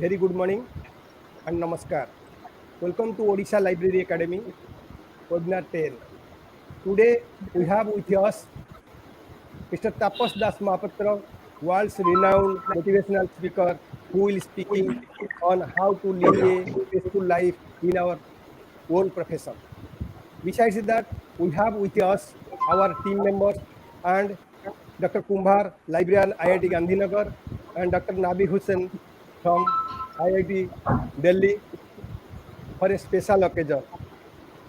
Very good morning and namaskar. Welcome to Odisha Library Academy, Webinar-10. Today we have with us Mr. Tapas Dasmohapatra, world's renowned motivational speaker, who will speaking on how to live a peaceful life in our own profession. Besides that, we have with us our team members and Dr. Kumar, librarian IIT Gandhinagar, and Dr. Nabi Hussain from IIT Delhi for a special occasion.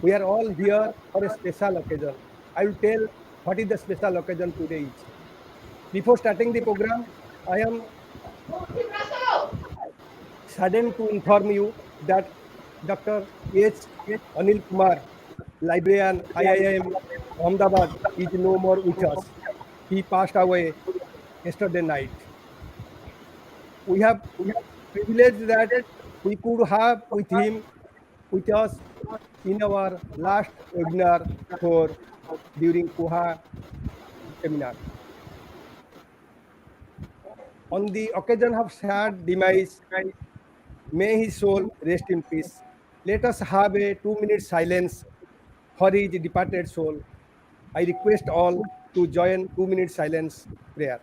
We are all here for a special occasion. I will tell what is the special occasion today is. Before starting the program, I am saddened to inform you that Dr. H. Anil Kumar, librarian IIM Ahmedabad, is no more with us. He passed away yesterday night. We have privilege that we could have with him with us in our last webinar for during Kuha seminar. On the occasion of sad demise, may his soul rest in peace. Let us have a 2 minute silence for his departed soul. I request all to join 2 minute silence prayer.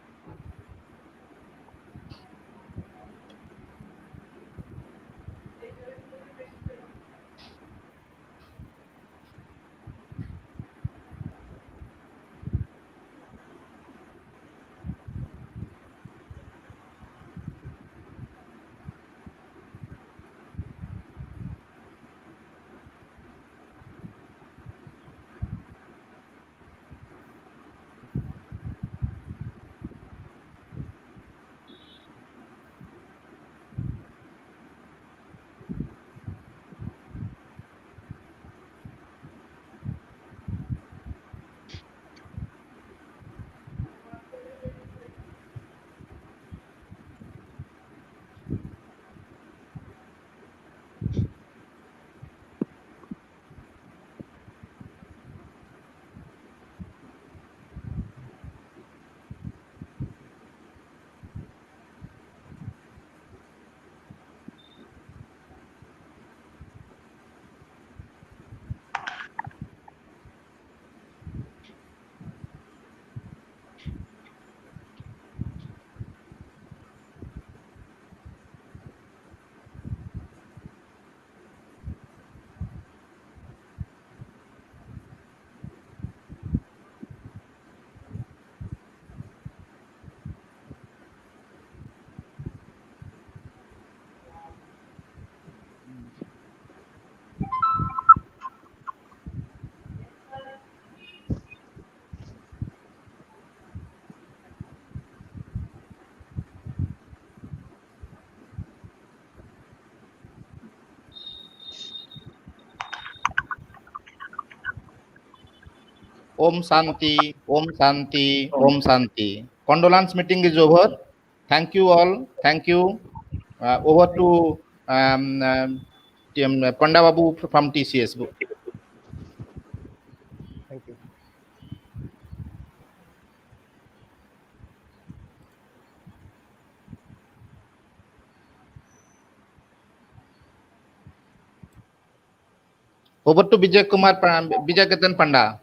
Om Shanti, Om Shanti, Om Shanti. Condolence meeting is over. Thank you all. Thank you. Over to Panda Babu from TCS. Thank you. Over to Bijoy Kumar, Bijoy Ketan Panda.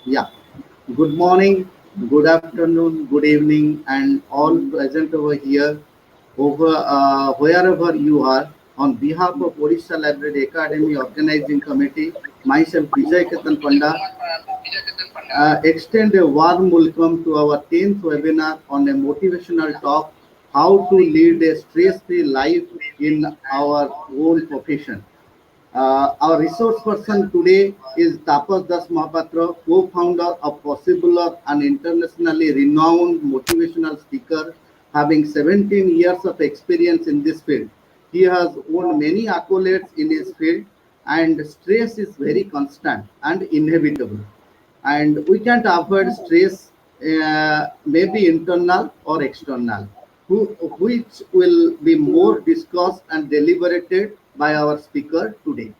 Yeah. Good morning, good afternoon, good evening, and all present over here, wherever you are. On behalf of Odisha Library Academy Organizing Committee, myself Bijoy Ketan Panda, extend a warm welcome to our 10th webinar on a motivational talk, how to lead a stress-free life in our own profession. Our resource person today is Tapas Dasmohapatra, co-founder of Possible, an internationally renowned motivational speaker, having 17 years of experience in this field. He has won many accolades in his field, and stress is very constant and inevitable. And we can't avoid stress, maybe internal or external, which will be more discussed and deliberated by our speaker today.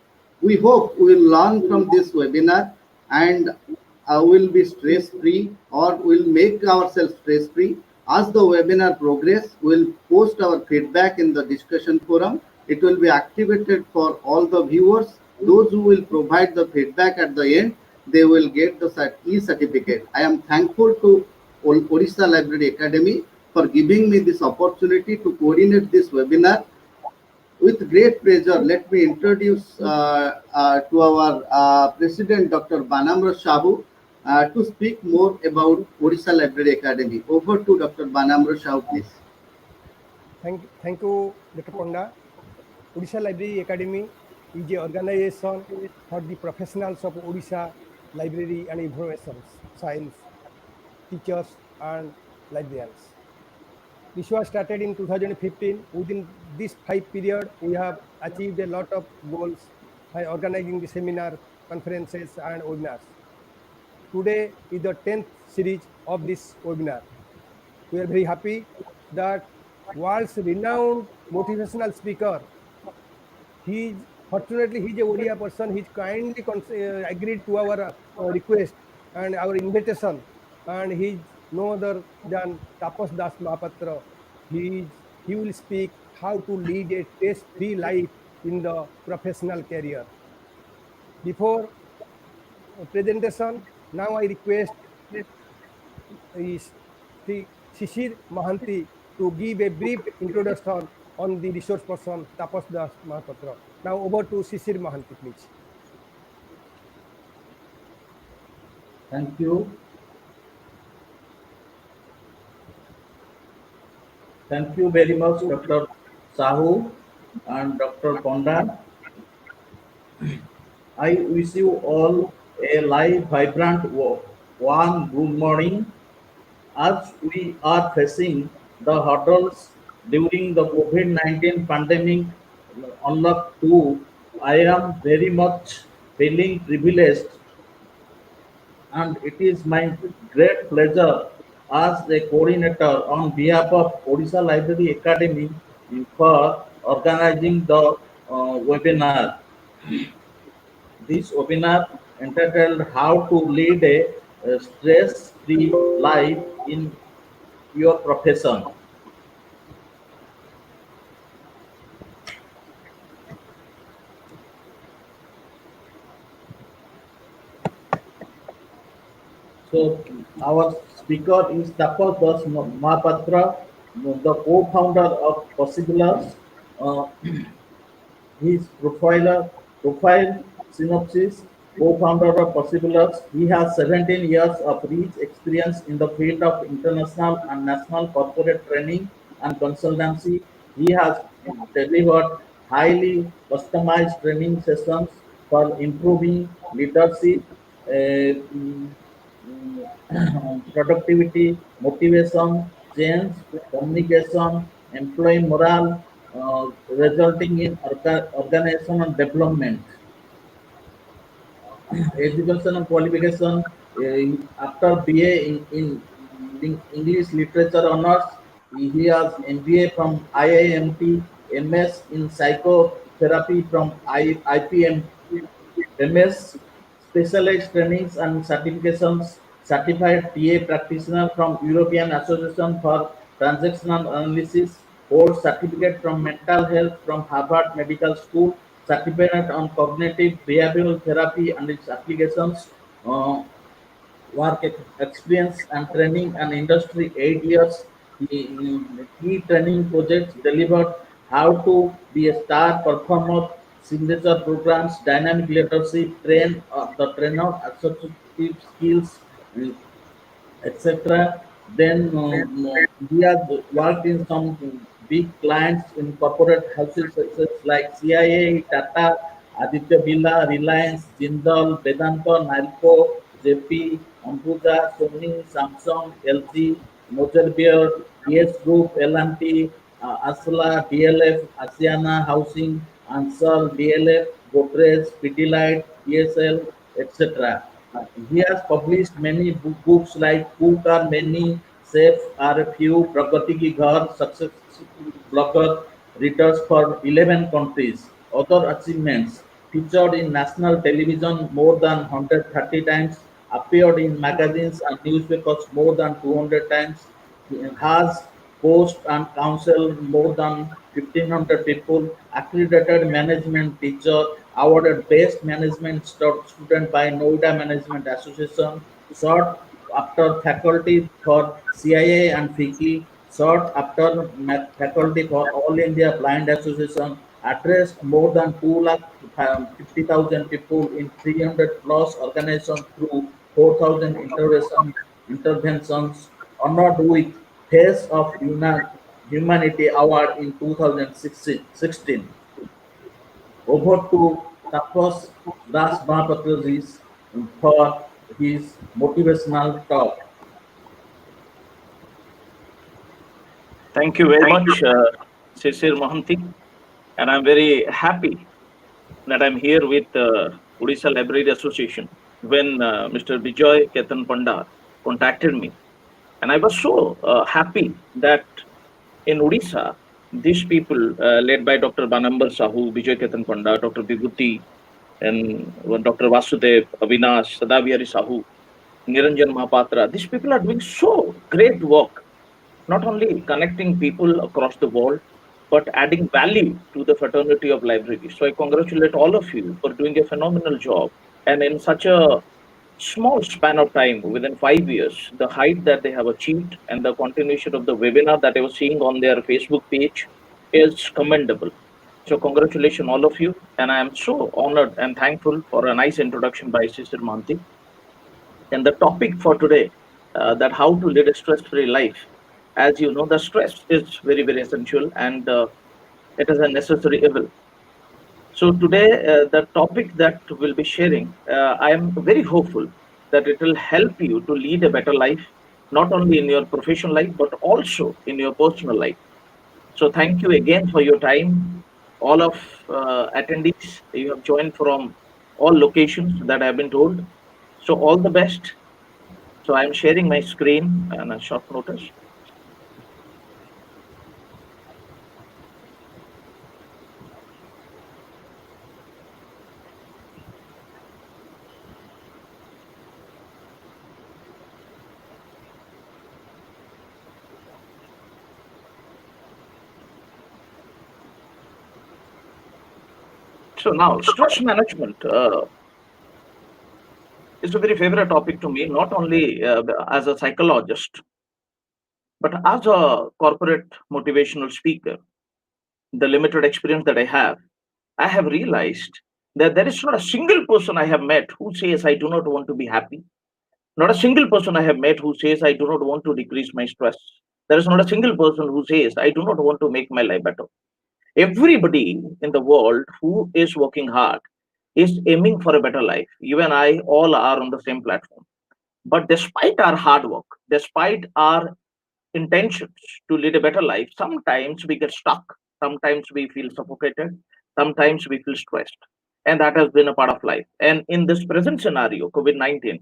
We hope we will learn from this webinar and will be stress free, or will make ourselves stress free As the webinar progress, we'll post our feedback in the discussion forum. It will be activated for all the viewers. Those who will provide the feedback at the end, they will get the e-certificate. I am thankful to Odisha Library Academy for giving me this opportunity to coordinate this webinar. With great pleasure, let me introduce to our President, Dr. Banambar Sahoo, to speak more about Odisha Library Academy. Over to Dr. Banambar Sahoo, please. Thank you, Dr. Panda. Odisha Library Academy is an organization for the professionals of Odisha Library and Information Science, teachers and librarians. This was started in 2015. Within this 5 period, we have achieved a lot of goals by organizing the seminar, conferences, and webinars. Today is the 10th series of this webinar. We are very happy that world's renowned motivational speaker, fortunately he's a Odia person, he's kindly agreed to our request and our invitation, and he's no other than Tapas Dasmohapatra. He will speak how to lead a stress-free life in the professional career. Before presentation, now I request is Sisir Mohanty to give a brief introduction on the resource person Tapas Dasmohapatra. Now over to Sisir Mohanty, please. Thank you. Thank you very much, Dr. Sahoo and Dr. Panda. I wish you all a live, vibrant, warm good morning. As we are facing the hurdles during the COVID-19 pandemic unlock 2, I am very much feeling privileged, and it is my great pleasure as a coordinator on behalf of Odisha Library Academy for organizing the webinar. This webinar entitled How to Lead a Stress-Free Life in Your Profession. So our speaker is Tapas Dasmohapatra, the co-founder of Possibilers. His profile synopsis: co-founder of Possibilers. He has 17 years of rich experience in the field of international and national corporate training and consultancy. He has delivered highly customized training sessions for improving leadership, productivity, motivation, change, communication, employee morale, resulting in organizational development. Education and qualification: after BA in English Literature Honors, he has MBA from IIMT, MS in Psychotherapy from IPM, MS Specialized Trainings and Certifications, Certified TA Practitioner from European Association for Transactional Analysis, Course Certificate from Mental Health from Harvard Medical School, Certificate on Cognitive Behavioral Therapy and its applications, work experience and training and industry 8 years. Key training projects delivered: how to be a star performer, signature programs, dynamic leadership, train the trainer, associative skills, etc. Then we have worked in some big clients in corporate houses such as like CIA, Tata, Aditya Birla, Reliance, Jindal, Vedanta, Nalco, JP, Ambuja, Sony, Samsung, LG, Motor PS Group, L&T, Asla, DLF, Asiana Housing, Ansal, DLF, Godrej, Pidilite, ESL, etc. He has published many books like Cook Are Many, Safe Are a Few, Pragati Ki Ghar, Successful Blogger, Readers for 11 countries. Other achievements: featured in national television more than 130 times, appeared in magazines and newspapers more than 200 times, has post and counsel more than 1500 people, accredited management teacher, awarded best management student by Noida Management Association, sought after faculty for CIA and FICI, sought after faculty for All India Blind Association, addressed more than 2,50,000 people in 300 plus organizations through 4,000 interventions, honored with Face of Humanity Award in 2016. Over to Tapas Dasmohapatra for his motivational talk. Thank you very much, Sisir Mohanty, and I'm very happy that I'm here with Odisha Library Association when Mr. Bijoy Ketan Panda contacted me. And I was so happy that in Odisha, these people led by Dr. Banambar Sahoo, Bijoy Ketan Panda, Dr. Vibhuti, and Dr. Vasudev, Avinash, Sadavihari Sahu, Niranjan Mahapatra, these people are doing so great work, not only connecting people across the world, but adding value to the fraternity of libraries. So I congratulate all of you for doing a phenomenal job. And in such a small span of time, within 5 years, the height that they have achieved and the continuation of the webinar that I was seeing on their Facebook page is commendable. So congratulations all of you. And I am so honored and thankful for a nice introduction by Sister Mohanty. And the topic for today, that how to lead a stress-free life. As you know, the stress is very, very essential, and it is a necessary evil. So today, the topic that we'll be sharing, I am very hopeful that it will help you to lead a better life, not only in your professional life, but also in your personal life. So thank you again for your time. All of attendees, you have joined from all locations that I have been told. So all the best. So I'm sharing my screen and a short notice. So now, stress management is a very favorite topic to me, not only as a psychologist, but as a corporate motivational speaker. The limited experience that I have realized that there is not a single person I have met who says, I do not want to be happy. Not a single person I have met who says, I do not want to decrease my stress. There is not a single person who says, I do not want to make my life better. Everybody in the world who is working hard is aiming for a better life. You and I all are on the same platform. But despite our hard work, despite our intentions to lead a better life, sometimes we get stuck. Sometimes we feel suffocated. Sometimes we feel stressed. And that has been a part of life. And in this present scenario, COVID-19,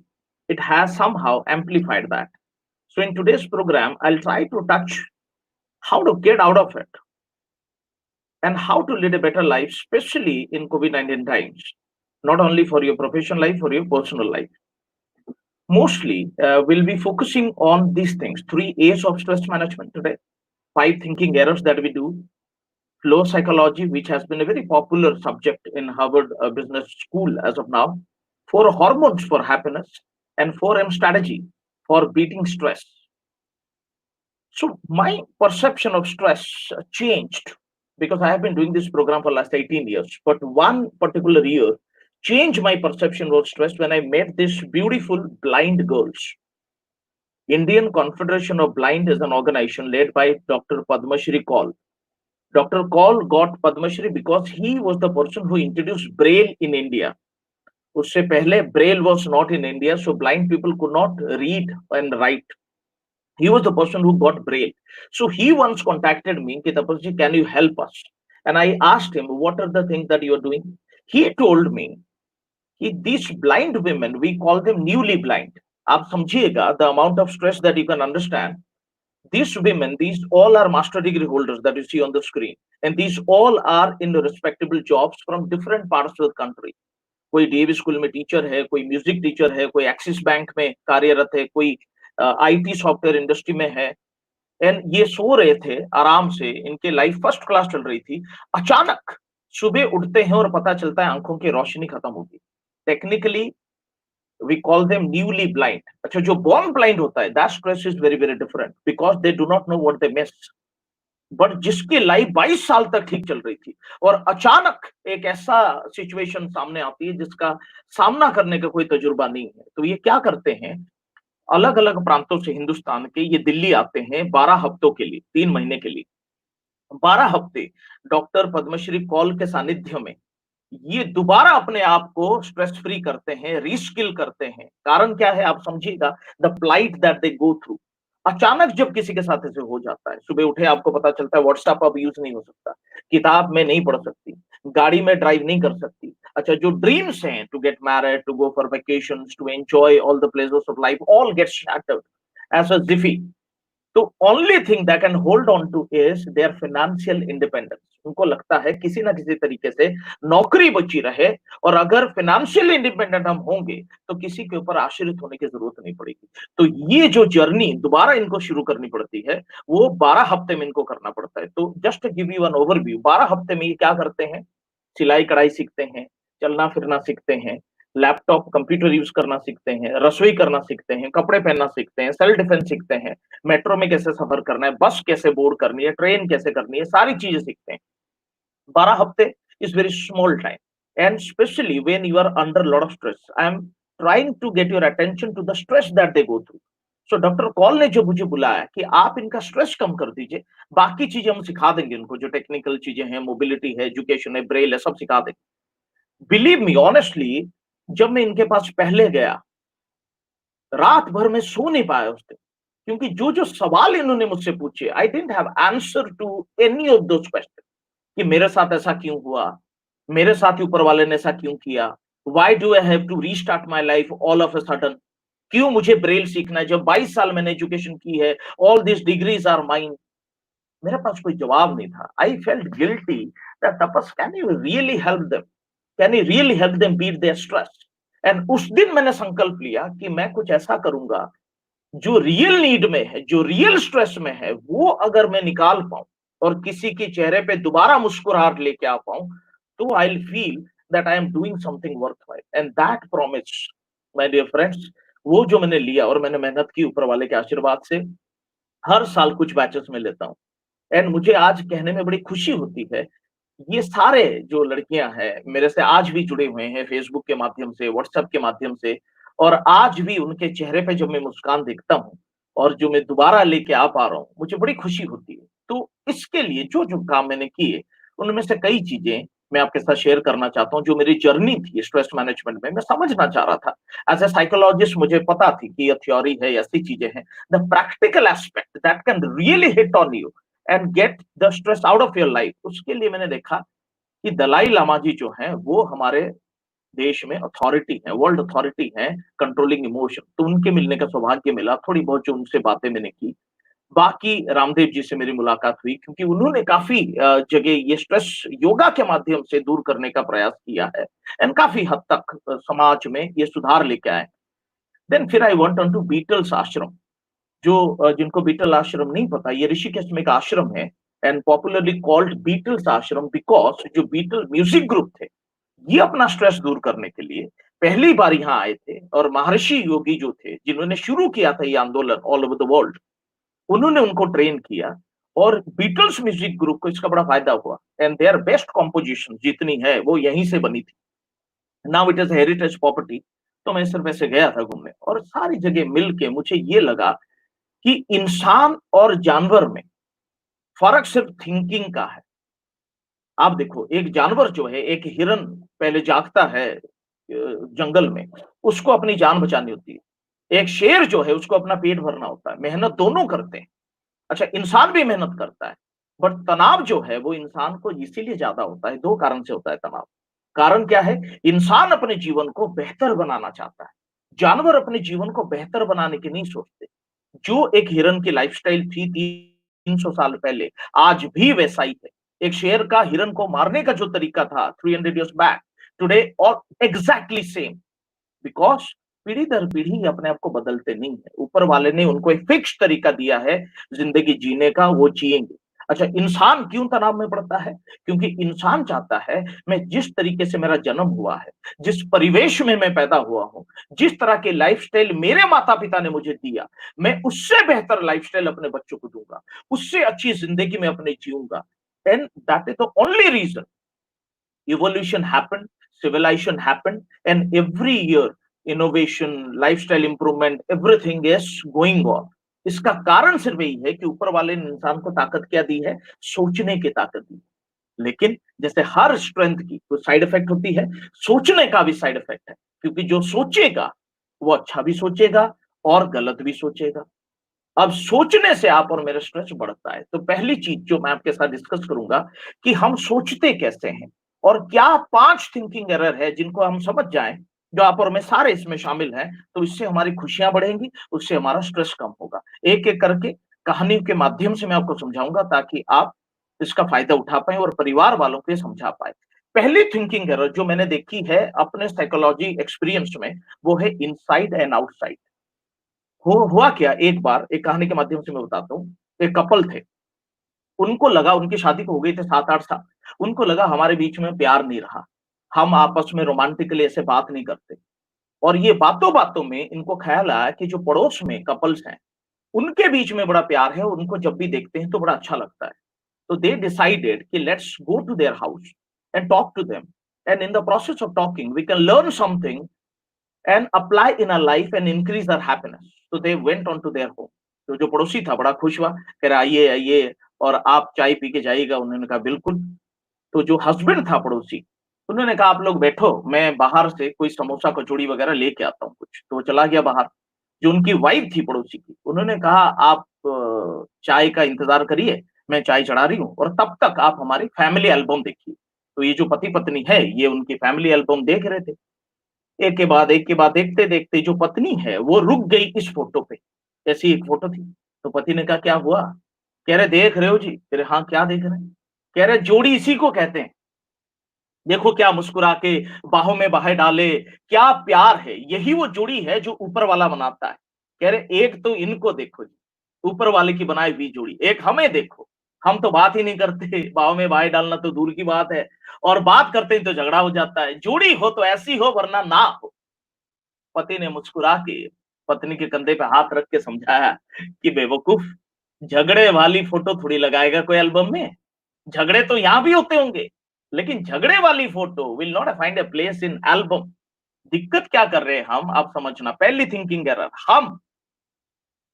it has somehow amplified that. So in today's program, I'll try to touch how to get out of it and how to lead a better life, especially in COVID-19 times, not only for your professional life, for your personal life. Mostly, we'll be focusing on these things, 3 A's of stress management today, 5 thinking errors that we do, flow psychology, which has been a very popular subject in Harvard Business School as of now, 4 hormones for happiness, and 4M strategy for beating stress. So my perception of stress changed because I have been doing this program for last 18 years. But one particular year changed my perception of stress when I met these beautiful blind girls. Indian Confederation of Blind is an organization led by Dr. Padma Shri Kaul. Dr. Kaul got Padma Shri because he was the person who introduced Braille in India. उससे पहले Braille was not in India, so blind people could not read and write. He was the person who got Braille. So he once contacted me, Tapasji, can you help us? And I asked him, what are the things that you are doing? He told me, these blind women, we call them newly blind. आप समझिएगा the amount of stress that you can understand. These women, these all are master degree holders that you see on the screen. And these all are in respectable jobs from different parts of the country. कोई DAV school में teacher है, कोई music teacher है, कोई axis bank में कार्यरत है, कोई आईटी सॉफ्टवेयर इंडस्ट्री में है. एंड ये सो रहे थे आराम से, इनके लाइफ फर्स्ट क्लास चल रही थी। अचानक सुबह उठते हैं और पता चलता है आंखों की रोशनी खत्म होगी। Technically we call them newly blind. अच्छा, जो बॉर्न ब्लाइंड होता है, that stress is very very different because they do not know what they miss. But जिसकी लाइफ 22 साल तक ठीक चल रही थी और अचानक एक ऐसा सिचुएशन सामने आती है जिसका सामना करने का कोई तजुर्बा नहीं है, तो ये क्या करते हैं, अलग अलग प्रांतों से हिंदुस्तान के ये दिल्ली आते हैं 12 हफ्तों के लिए, 3 महीने के लिए। 12 हफ्ते डॉक्टर पद्मश्री कौल के सानिध्य में ये दोबारा अपने आप को स्ट्रेस फ्री करते हैं, रीस्किल करते हैं। कारण क्या है आप समझिएगा, the plight that they go through. अचानक जब किसी के साथ ऐसे हो जाता है, सुबह उठे आपको पता चलता है व्हाट्सएप अब यूज नहीं हो सकता, किताब में नहीं पढ़ सकती, गाड़ी में ड्राइव नहीं कर सकती। अच्छा, जो ड्रीम्स हैं to get married, to go for vacations, to enjoy all the pleasures of life, all get shattered as a jiffy. तो only thing that can hold on to is their financial independence. उनको लगता है किसी ना किसी तरीके से नौकरी बची रहे, और अगर फाइनेंशियल इंडिपेंडेंट हम होंगे तो किसी के ऊपर आश्रित होने की जरूरत नहीं पड़ेगी। तो ये जो जर्नी दोबारा इनको शुरू करनी पड़ती है, वो 12 हफ्ते में इनको करना पड़ता है। तो just give you an overview, 12 हफ्ते में ये क्या करते हैं, सिलाई कढ़ाई सीखते हैं, चलना फिरना सीखते हैं, लैपटॉप कंप्यूटर यूज करना सीखते हैं, रसोई करना सीखते हैं, कपड़े पहनना सीखते हैं, सेल्फ डिफेंस सीखते हैं, मेट्रो में कैसे सफर करना है, बस कैसे बोर्ड करनी है, ट्रेन कैसे करनी है, सारी चीजें सीखते हैं। 12 हफ्ते is very small time, and specially when you are under lot of stress. I am trying to get your attention to the stress that they go through. So doctor Kohl ने जो मुझे बुलाया कि आप इनका स्ट्रेस कम कर दीजिए, बाकी चीजें हम सिखा देंगे उनको, जो टेक्निकल चीजें हैं, मोबिलिटी है, एजुकेशन है, ब्रेल है, सब सिखा देंगे। बिलीव मी ऑनेस्टली, जब मैं इनके पास पहले गया, रात भर में सो नहीं पाया उस दिन, क्योंकि जो जो सवाल इन्होंने मुझसे पूछे, I didn't have answer to any of those question. कि मेरे साथ ऐसा क्यों हुआ, मेरे साथ ही ऊपर वाले ने ऐसा क्यों किया, why do I have to restart my life all of a sudden, क्यों मुझे ब्रेल सीखना है जब 22 साल मैंने एजुकेशन की है, all this degrees are mine. मेरे पास कोई जवाब नहीं था। I felt guilty that Tapas, can you really help them, can you really help them beat their stress. And उस दिन मैंने संकल्प लिया कि मैं कुछ ऐसा करूंगा जो रियल नीड में है, जो रियल स्ट्रेस में है, वो अगर मैं निकाल पाऊं और किसी के चेहरे पे दोबारा मुस्कुराहट लेके आ पाऊं, तो I will feel that I am doing something worthwhile. And that promise, my dear friends, वो जो मैंने लिया और मैंने मेहनत की ऊपर वाले के आशीर्वाद से, हर साल कुछ बैचेस में लेता हूं। एंड मुझे आज कहने में बड़ी खुशी होती है, ये सारे जो लड़कियां हैं मेरे से आज भी जुड़े हुए हैं, फेसबुक के माध्यम से, व्हाट्सएप के माध्यम से, और आज भी उनके चेहरे पे जब मैं मुस्कान देखता हूँ और जो मैं दोबारा लेके आ पा रहा हूँ, मुझे बड़ी खुशी होती है। तो इसके लिए जो जो काम मैंने किए, उनमें से कई चीजें मैं आपके साथ शेयर करना चाहता हूँ। जो मेरी जर्नी थी स्ट्रेस मैनेजमेंट में, मैं समझना चाह रहा था एज ए साइकोलॉजिस्ट, मुझे पता थी कि ये थ्योरी है, ऐसी चीजें हैं, the practical aspect that can really hit on you and get the stress out of your life. उसके लिए मैंने देखा कि दलाई लामा जी जो हैं वो हमारे देश में अथॉरिटी है, वर्ल्ड अथॉरिटी है कंट्रोलिंग इमोशन। तो उनके मिलने का सौभाग्य मिला, थोड़ी बहुत जो उनसे बातें मैंने की। बाकी रामदेव जी से मेरी मुलाकात हुई, क्योंकि उन्होंने काफी जगह ये स्ट्रेस योगा के माध्यम से दूर करने का प्रयास किया है, एंड काफी हद तक समाज में ये सुधार लेके आए। देन फिर I went on to Beatles Ashram. जो जिनको बीटल आश्रम नहीं पता, ये ऋषिकेश में एक आश्रम है, एंड पॉपुलरली कॉल्ड बीटल्स आश्रम बिकॉज जो बीटल म्यूजिक ग्रुप थे, ये अपना स्ट्रेस दूर करने के लिए पहली बार यहाँ आए थे। और महर्षि योगी जो थे, जिन्होंने शुरू किया था ये आंदोलन ऑल ओवर द वर्ल्ड, उन्होंने उनको ट्रेन किया, और बीटल्स म्यूजिक ग्रुप को इसका बड़ा फायदा हुआ। एंड देयर बेस्ट कॉम्पोजिशन जितनी है वो यहीं से बनी थी। Now it is heritage property. तो मैं सिर्फ ऐसे गया था घूमने, और सारी जगह मिल के मुझे ये लगा कि इंसान और जानवर में फर्क सिर्फ थिंकिंग का है। आप देखो, एक जानवर जो है, एक हिरन पहले जागता है जंगल में, उसको अपनी जान बचानी होती है। एक शेर जो है, उसको अपना पेट भरना होता है। मेहनत दोनों करते हैं। अच्छा, इंसान भी मेहनत करता है, बट तनाव जो है वो इंसान को इसीलिए ज्यादा होता है, दो कारण से होता है तनाव। कारण क्या है, इंसान अपने जीवन को बेहतर बनाना चाहता है, जानवर अपने जीवन को बेहतर बनाने की नहीं सोचते। जो एक हिरन की लाइफस्टाइल थी 300 साल पहले, आज भी वैसा ही है। एक शेर का हिरन को मारने का जो तरीका था 300 years बैक, टुडे और एग्जैक्टली सेम, बिकॉज पीढ़ी दर पीढ़ी अपने आप को बदलते नहीं है। ऊपर वाले ने उनको एक फिक्स तरीका दिया है जिंदगी जीने का, वो जिएंगे। अच्छा, इंसान क्यों तनाव में पड़ता है? क्योंकि इंसान चाहता है मैं जिस तरीके से मेरा जन्म हुआ है, जिस परिवेश में मैं पैदा हुआ हूं, जिस तरह के लाइफस्टाइल मेरे माता पिता ने मुझे दिया, मैं उससे बेहतर लाइफस्टाइल अपने बच्चों को दूंगा, उससे अच्छी जिंदगी में अपने जीऊंगा। And that is the only reason evolution happened, civilization happened, and every year innovation, lifestyle improvement, everything is going on. इसका कारण सिर्फ यही है कि ऊपर वाले ने इंसान को ताकत क्या दी है? सोचने की ताकत दी। लेकिन जैसे हर स्ट्रेंथ की तो साइड इफेक्ट होती है, सोचने का भी साइड इफेक्ट है, क्योंकि जो सोचेगा वो अच्छा भी सोचेगा और गलत भी सोचेगा। अब सोचने से आप और मेरा स्ट्रेस बढ़ता है। तो पहली चीज जो मैं आपके साथ डिस्कस करूंगा कि हम सोचते कैसे हैं और क्या 5 थिंकिंग एरर है जिनको हम समझ जाएं, जो आप और मैं सारे इसमें शामिल हैं, तो इससे हमारी खुशियां बढ़ेंगी, उससे हमारा स्ट्रेस कम होगा। एक एक करके कहानी के माध्यम से मैं आपको समझाऊंगा ताकि आप इसका फायदा उठा पाए और परिवार वालों को समझा पाए। पहली थिंकिंग एरर जो मैंने देखी है अपने साइकोलॉजी एक्सपीरियंस में, वो है इनसाइड एंड आउटसाइड। हुआ क्या, एक बार एक कहानी के माध्यम से मैं बताता हूँ। एक कपल थे, उनको लगा, उनकी शादी को हो गई थे 7-8 साल, उनको लगा हमारे बीच में प्यार नहीं रहा, हम आपस में रोमांटिकली ऐसे बात नहीं करते। और ये बातों बातों में इनको ख्याल आया कि जो पड़ोस में कपल्स हैं उनके बीच में बड़ा प्यार है, उनको जब भी देखते हैं तो बड़ा अच्छा लगता है। तो दे डिसाइडेड कि let's go to their house and talk to them, and in the process of talking we can learn something and apply in our life and increase our happiness. So they went on to their home. तो जो पड़ोसी था बड़ा खुश हुआ, कह रहा आइए आइए और आप चाय पी के जाइएगा। उन्होंने कहा बिल्कुल। तो जो हस्बैंड था पड़ोसी, उन्होंने कहा आप लोग बैठो, मैं बाहर से कोई समोसा कचौड़ी वगैरह लेके आता हूँ कुछ। तो वो चला गया बाहर। जो उनकी वाइफ थी पड़ोसी की, उन्होंने कहा आप चाय का इंतजार करिए, मैं चाय चढ़ा रही हूँ और तब तक आप हमारी फैमिली एल्बम देखिए। तो ये जो पति पत्नी है ये उनकी फैमिली एल्बम देख रहे थे। एक के बाद देखते देखते जो पत्नी है वो रुक गई इस फोटो पे। ऐसी एक फोटो थी। तो पति ने कहा क्या हुआ? कह रहे देख रहे हो जी? कह रहे हाँ क्या देख रहे हैं? कह रहे जोड़ी इसी को कहते हैं, देखो क्या मुस्कुरा के बाहों में बाहें डाले, क्या प्यार है, यही वो जोड़ी है जो ऊपर वाला बनाता है। कह रहे एक तो इनको देखो जी, ऊपर वाले की बनाई हुई जोड़ी, एक हमें देखो, हम तो बात ही नहीं करते, बाहों में बाहें डालना तो दूर की बात है, और बात करते हैं तो झगड़ा हो जाता है। जोड़ी हो तो ऐसी हो वरना ना हो। पति ने मुस्कुरा के पत्नी के कंधे पे हाथ रख के समझाया कि बेवकूफ, झगड़े वाली फोटो थोड़ी लगाएगा कोई एल्बम में, झगड़े तो यहां भी होते होंगे, लेकिन झगड़े वाली photo will not find a place in album. दिक्कत क्या कर रहे हैं हम, आप समझना। पहली थिंकिंग एरर, हम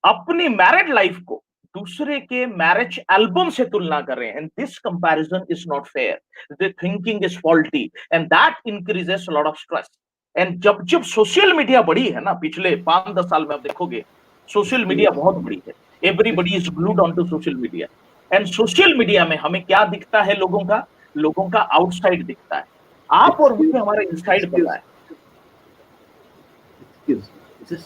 अपनी मैरिड लाइफ को दूसरे के मैरिज एल्बम से तुलना कर रहे हैं, and this comparison is not fair, the thinking is faulty and that increases lot of stress. And जब जब सोशल मीडिया बढ़ी है ना, पिछले 5-10 साल में आप देखोगे सोशल मीडिया बहुत बड़ी है, everybody is glued on to social media. And social media में हमें क्या दिखता है? लोगों का आउटसाइड दिखता है। आप और मुझे हमारा इनसाइड पता है। Excuse me.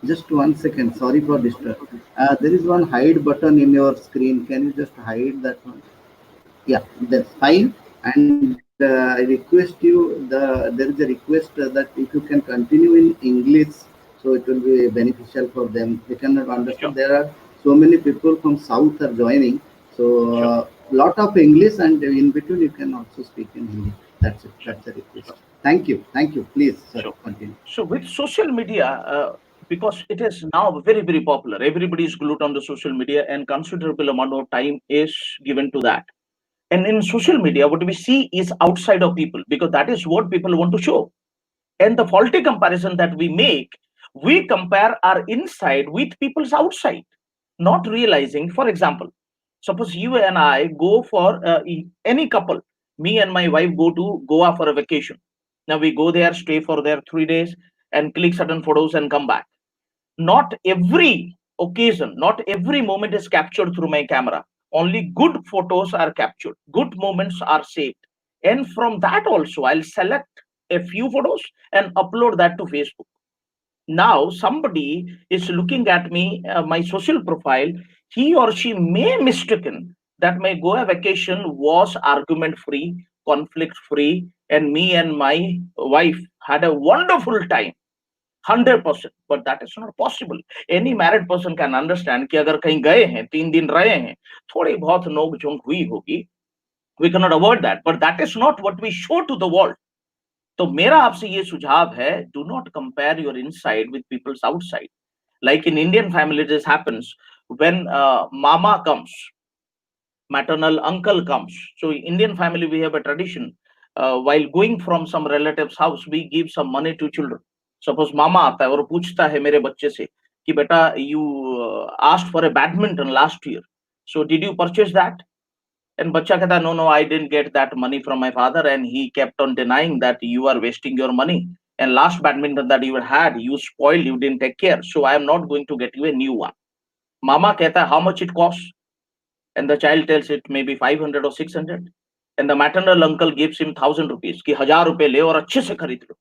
Just 1 second. Sorry for disturbing. There is one hide button in your screen. Can you just hide that one? Yeah, that's fine. And I request you, there is a request that if you can continue in English, so it will be beneficial for them. They cannot understand. Sure. There are so many people from South are joining. So lot of English, and in between you can also speak in Hindi. That's it. That's the request. Thank you. Thank you. Please, sir, Sure. continue. So with social media, because it is now very, very popular, everybody is glued on the social media and considerable amount of time is given to that. And in social media, what we see is outside of people because that is what people want to show. And the faulty comparison that we make, we compare our inside with people's outside, not realizing, for example, suppose you and I go for any couple, me and my wife go to Goa for a vacation. Now we go there, stay for there 3 days and click certain photos and come back. Not every occasion, not every moment is captured through my camera. Only good photos are captured, good moments are saved. And from that also, I'll select a few photos and upload that to Facebook. Now somebody is looking at me, my social profile, he or she may mistaken that my Goa vacation was argument free, conflict free, and me and my wife had a wonderful time. 100%, but that is not possible. Any married person can understand कि अगर कहीं गए हैं 3 दिन रहे हैं थोड़ी बहुत नोक झोंक हुई होगी, we cannot avoid that, but that is not what we show to the world. तो मेरा आपसे ये सुझाव है, do not compare your inside with people's outside. Like in Indian family, this happens when mama comes, maternal uncle comes. So in Indian family, we have a tradition. While going from some relative's house, we give some money to children. Suppose mama आता है और पूछता है मेरे बच्चे से कि बेटा you asked for a badminton last year, so did you purchase that? And बच्चा कहता है no, I didn't get that money from my father, and he kept on denying that you are wasting your money, and last badminton that you had you spoiled, you didn't take care, so I am not going to get you a new one. Mama कहता है how much it costs, and the child tells it maybe 500 or 600, and the maternal uncle gives him 1000 rupees कि 1000 रुपए ले और अच्छे से खरीद लो.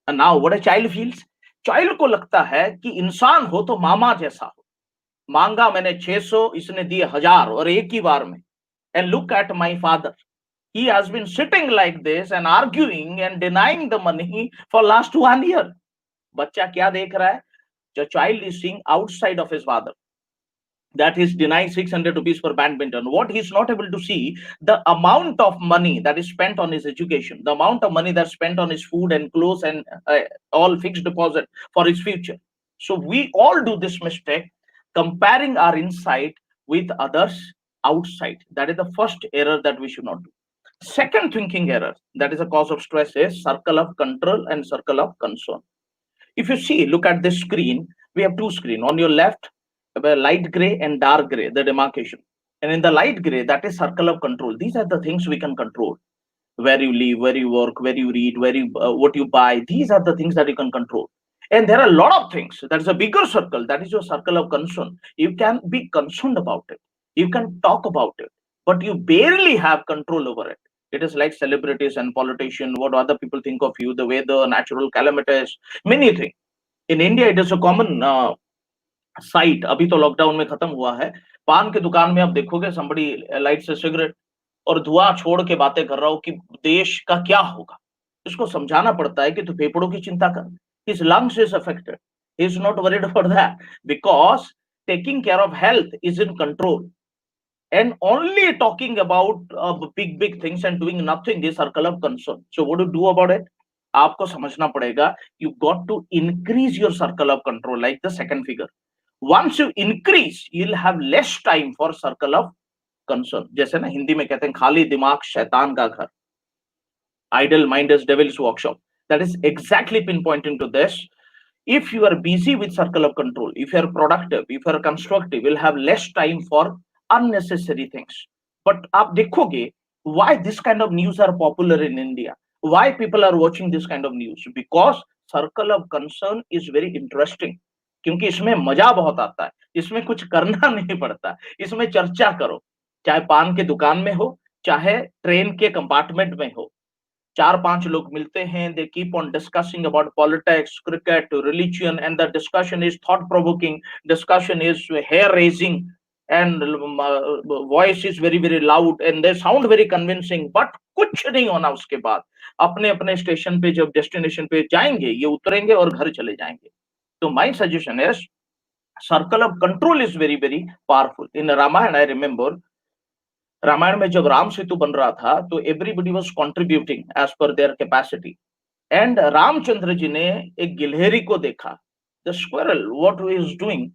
And now what a child feels, child को लगता है कि इंसान हो तो मामा जैसा हो, मांगा मैंने 600, इसने दिए 1000 और एक ही बार में. And look at my father, he has been sitting like this and arguing and denying the money for last 1 year. बच्चा क्या देख रहा है? The child is seeing outside of his father, that he's denying 600 rupees for badminton. What he's not able to see, the amount of money that is spent on his education, the amount of money that's spent on his food and clothes and all fixed deposit for his future. So we all do this mistake, comparing our inside with others outside. That is the first error that we should not do. Second thinking error that is a cause of stress is circle of control and circle of concern. If you see, look at this screen, we have two screens. On your left, light gray and dark gray, the demarcation. And in the light gray, that is circle of control. These are the things we can control. Where you live, where you work, where you read, where you what you buy. These are the things that you can control. And there are a lot of things. That is a bigger circle. That is your circle of concern. You can be concerned about it. You can talk about it, but you barely have control over it. It is like celebrities and politicians, what other people think of you, the weather, natural calamities, many things. In India, it is a common site. अभी तो lockdown में खत्म हुआ है, पान के दुकान में आप देखोगे somebody लाइट से सिगरेट और धुआं छोड़ के बातें कर रहा हो कि देश का क्या होगा. इसको समझाना पड़ता है कि तू फेफड़ों की चिंता कर. His lungs is affected. He is not worried about that because taking care of health is in control. And only talking about big things and doing nothing is circle of concern. So what to do about it? आपको समझना पड़ेगा. You got to increase your circle of control, like the second figure. Once you increase, you'll have less time for circle of concern. जैसे ना हिंदी में कहते हैं खाली दिमाग शैतान का घर. Idle mind is devil's workshop. That is exactly pinpointing to this. If you are busy with circle of control, if you are productive, if you are constructive, you'll have less time for unnecessary things. But आप देखोगे why this kind of news are popular in India, why people are watching this kind of news, because circle of concern is very interesting. क्योंकि इसमें मजा बहुत आता है, इसमें कुछ करना नहीं पड़ता, इसमें चर्चा करो, चाहे पान के दुकान में हो, चाहे ट्रेन के कंपार्टमेंट में हो. 4-5 लोग मिलते हैं, they keep on discussing about politics, cricket, religion, and the discussion is thought provoking, discussion is hair raising, and voice is very loud and they sound very convincing, but कुछ नहीं होना. उसके बाद अपने अपने स्टेशन पे जब डेस्टिनेशन पे जाएंगे, ये उतरेंगे और घर चले जाएंगे. तो my suggestion is circle of control is very powerful. In Ramayana, I remember Ramayan में जब राम सेतु बन रहा था तो everybody was contributing as per their capacity. And Ramchandra ji ने एक गिलहरी को देखा, the squirrel, what he is doing,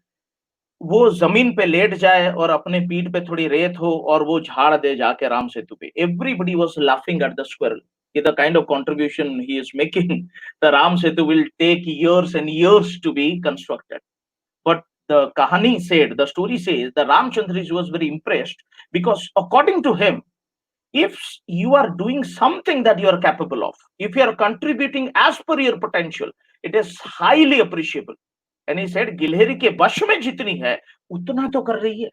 वो जमीन पे लेट जाए और अपने पीठ पे थोड़ी रेत हो और वो झाड़ दे जाके राम सेतु पे. Everybody was laughing at the squirrel. The kind of contribution he is making, the Ram Setu will take years and years to be constructed. But the kahani said, the story says, the Ramchandra was very impressed because according to him, if you are doing something that you are capable of, if you are contributing as per your potential, it is highly appreciable. And he said, गिलहरी के बश में जितनी है उतना तो कर रही है,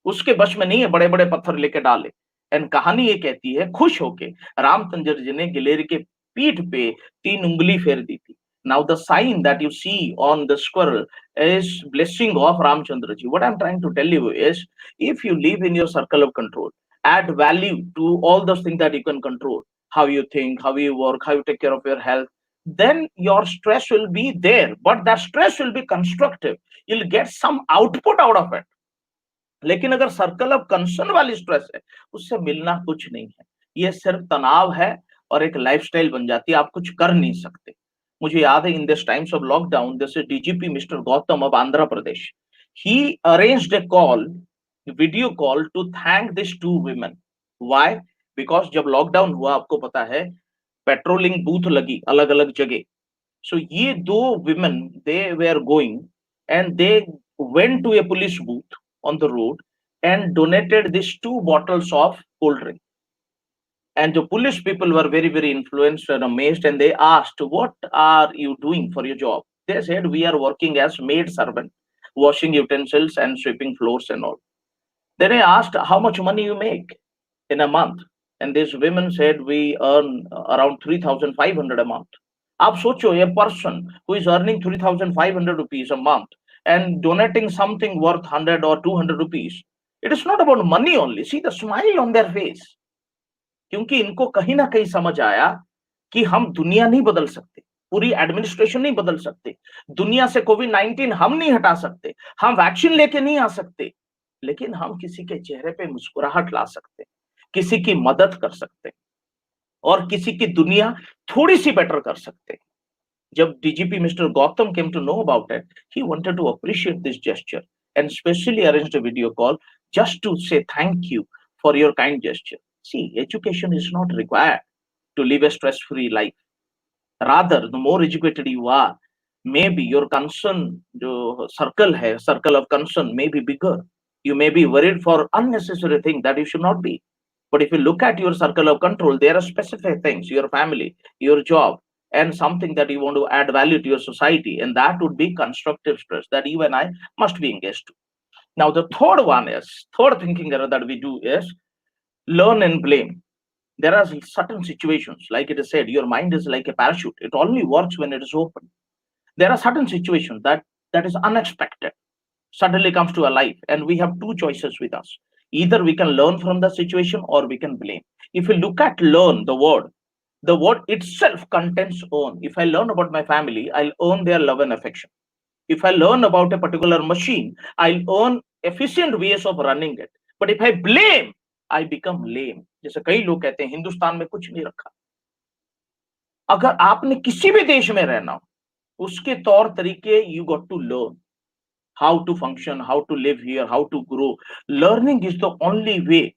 उसके बश में नहीं है बड़े बड़े पत्थर लेके डाले. एंड कहानी ये कहती है, खुश होके रामचंद्र जी ने गिलहरी के पीठ पे 3 उंगली फेर दी थी. Now the sign that you see on the squirrel is blessing of Ramchandra ji. What I'm trying to tell you is, if you live in your circle of control, add value to all those things that you can control, how you think, how you work, how you take care of your health, then your stress will be there, but that stress will be constructive. You'll get some output out of it. लेकिन अगर circle of concern वाली stress है, उससे मिलना कुछ नहीं है, ये सिर्फ तनाव है और एक लाइफस्टाइल बन जाती है, आप कुछ कर नहीं सकते। मुझे याद है in this times of lockdown, this is DGP mister Gautam of Andhra Pradesh, he arranged a call, video call to thank these two women. Why? Because जब लॉकडाउन हुआ, आपको पता है पेट्रोलिंग बूथ लगी अलग अलग जगह, so ये दो women, they were going and they went to a police booth on the road and donated these 2 bottles of cold drink. And the police people were very, very influenced and amazed, and they asked, what are you doing for your job? They said, we are working as maid servant, washing utensils and sweeping floors and all. Then I asked, how much money you make in a month? And these women said, we earn around 3,500 a month. आप सोचो, a person who is earning 3,500 rupees a month and donating something worth 100 or 200 rupees, it is not about money only. See the smile on their face. क्योंकि इनको कहीं ना कहीं समझ आया कि हम दुनिया नहीं बदल सकते, पूरी एडमिनिस्ट्रेशन नहीं बदल सकते, दुनिया से कोविड-19 हम नहीं हटा सकते, हम वैक्सीन लेके नहीं आ सकते, लेकिन हम किसी के चेहरे पे मुस्कुराहट ला सकते, किसी की मदद कर सकते और किसी की दुनिया थोड़ी सी बेटर कर सकते। जब DGP mister Gautam came to know about it, he wanted to appreciate this gesture and specially arranged a video call just to say thank you for your kind gesture. See, education is not required to live a stress-free life. Rather, the more educated you are, maybe your concern, जो circle है, circle of concern may be bigger. You may be worried for unnecessary things that you should not be. But if you look at your circle of control, there are specific things, your family, your job, and something that you want to add value to your society, and that would be constructive stress that you and I must be engaged to. Now, the third thinking error that we do is learn and blame. There are certain situations, like it is said, your mind is like a parachute. It only works when it is open. There are certain situations that is unexpected, suddenly comes to our life, and we have two choices with us. Either we can learn from the situation or we can blame. If you look at learn, the word itself contains own. If I learn about my family, I'll own their love and affection. If I learn about a particular machine, I'll own efficient ways of running it. But if I blame, I become lame. जैसे कई लोग कहते हैं हिंदुस्तान में कुछ नहीं रखा। अगर आपने किसी भी देश में रहना हो, उसके तौर तरीके you got to learn how to function, how to live here, how to grow. Learning is the only way.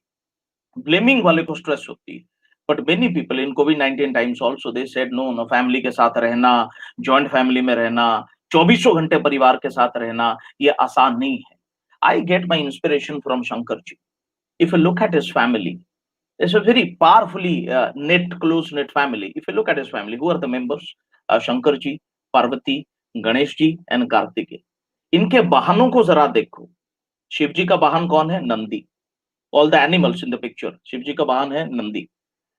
Blaming वाले को stress होती है. But many people in COVID-19 times also, they said no, family के साथ रहना, joint family में रहना, 24 घंटे परिवार के साथ रहना, ये आसान नहीं है. I get my inspiration from Shankar ji. If you look at his family, it's a very powerfully close-knit family. If you look at his family, who are the members? Shankar ji, Parvati, Ganesh ji, and Kartikeya. इनके वाहनों को जरा देखो. शिव जी का वाहन कौन है? Nandi. All the animals in the picture. Shiv जी का वाहन है नंदी.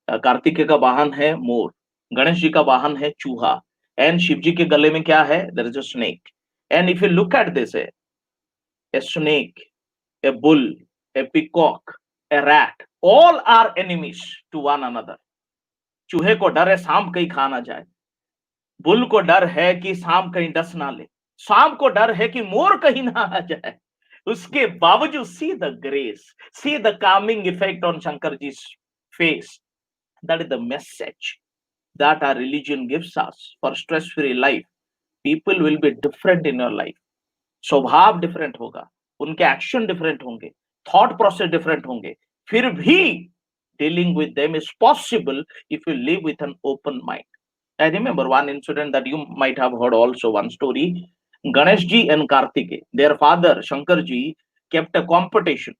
कार्तिकेय का वाहन है मोर. गणेश जी का वाहन है चूहा. And शिव जी के गले में क्या है? There is a snake. And if you look at this, a snake, a bull, a peacock, a rat, all are enemies to one another. चूहे को डर है सांप कहीं खा ना जाए. बुल को डर है कि सांप कहीं डस ना ले. सांप को डर है कि मोर कहीं ना आ जाए. उसके बावजूद see the grace, see the calming effect on Shankarji's face. That is the message that our religion gives us for stress-free life. People will be different in your life. स्वभाव डिफरेंट होगा, उनके एक्शन डिफरेंट होंगे, thought process different होंगे, फिर भी dealing with them is possible if you live with an open mind. I remember one incident that you might have heard also, one story. Ganesh ji and Kartikeya, their father Shankar ji kept a competition,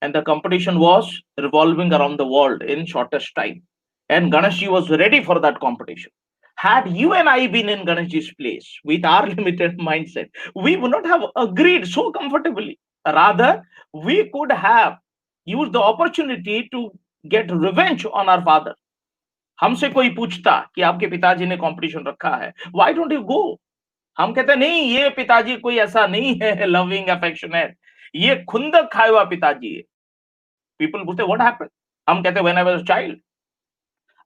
and the competition was revolving around the world in shortest time, and Ganesh ji was ready for that competition. Had you and I been in Ganesh ji's place with our limited mindset, we would not have agreed so comfortably. Rather, we could have used the opportunity to get revenge on our father. हमसे कोई पूछता कि आपके पिताजी ने competition रखा है, why don't you go? हम कहते नहीं, ये पिताजी कोई ऐसा नहीं है लविंग अफेक्शनेट, ये खुंदक खाए हुआ पिताजी है. People पूछते what happened? हम कहते when I was a child,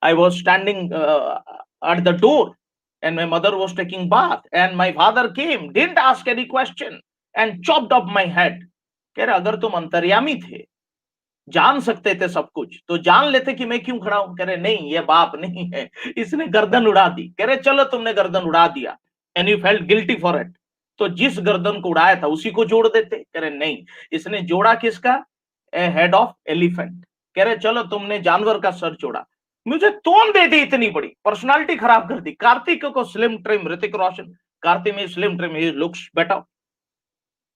I was standing at the door and my mother was taking bath, and my father came, didn't ask any question, and chopped off my head. कह रहे अगर तुम अंतर्यामी थे, जान सकते थे सब कुछ, तो जान लेते कि मैं क्यों खड़ा हूं. कह रहे नहीं, ये बाप नहीं है, इसने गर्दन उड़ा दी. कह रहे चलो तुमने गर्दन उड़ा दिया, and you felt guilty for it, तो जिस गर्दन को उड़ाया था उसी को जोड़ देते. कह रहे नहीं, इसने जोड़ा किसका? ए हेड ऑफ एलिफेंट. कह रहे चलो तुमने जानवर का सर जोड़ा. मुझे तोन दे दी इतनी बड़ी, पर्सनालिटी खराब कर दी. कार्तिक को स्लिम ट्रिम, ऋतिक रोशन, कार्तिक में slim trim, he looks better.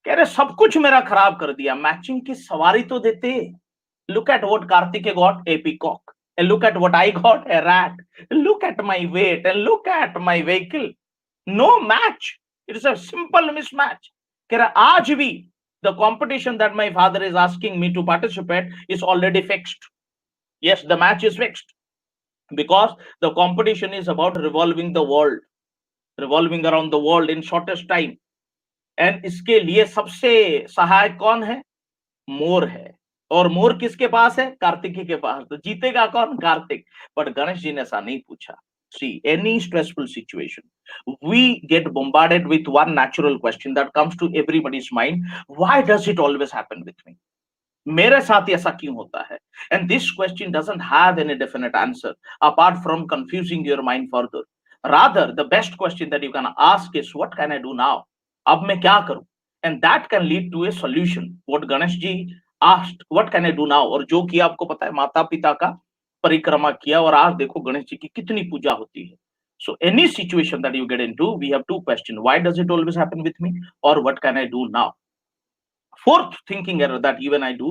कह रहे सब कुछ मेरा खराब कर दिया, मैचिंग की सवारी तो देते. Look at what Karthik got, a peacock. And look at what I got, a rat. Look at my weight and look at my vehicle. No match. It is a simple mismatch. कह रहा आज भी the competition that my father is asking me to participate is already fixed. Yes, the match is fixed because the competition is about revolving the world, revolving around the world in shortest time. And इसके लिए सबसे सहायक कौन है? मोर है. और मोर किसके पास है? कार्तिकी के पास. तो जीतेगा कौन? कार्तिक. बट गणेश जी ने ऐसा नहीं पूछा. See, any stressful situation, we get bombarded with one natural question that comes to everybody's mind. Why does it always happen with me? मेरे साथ ऐसा क्यों होता है? And this question doesn't have any definite answer apart from confusing your mind further. Rather, the best question that you can ask is, what can I do now? अब मैं क्या करूं? And that can lead to a solution. What Ganesh ji asked, what can I do now? और जो किया आपको पता है, माता पिता का परिक्रमा किया, और आज देखो गणेश जी की कितनी पूजा होती है. So any situation that you get into, we have two questions. Why does it always happen with me? Or what can I do now? Fourth thinking error that even I do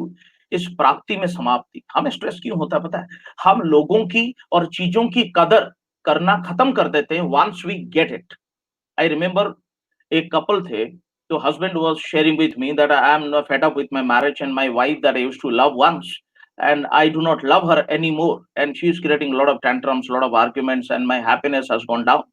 is प्राप्ति में समाप्ति. हमें stress क्यों होता है पता है? हम लोगों की और चीजों की कदर करना खत्म कर देते हैं once we get it. I remember एक कपल थे, तो husband was sharing with me that I am fed up with my marriage and my wife that I used to love once, and I do not love her anymore, and she is creating a lot of tantrums, a lot of arguments, and my happiness has gone down.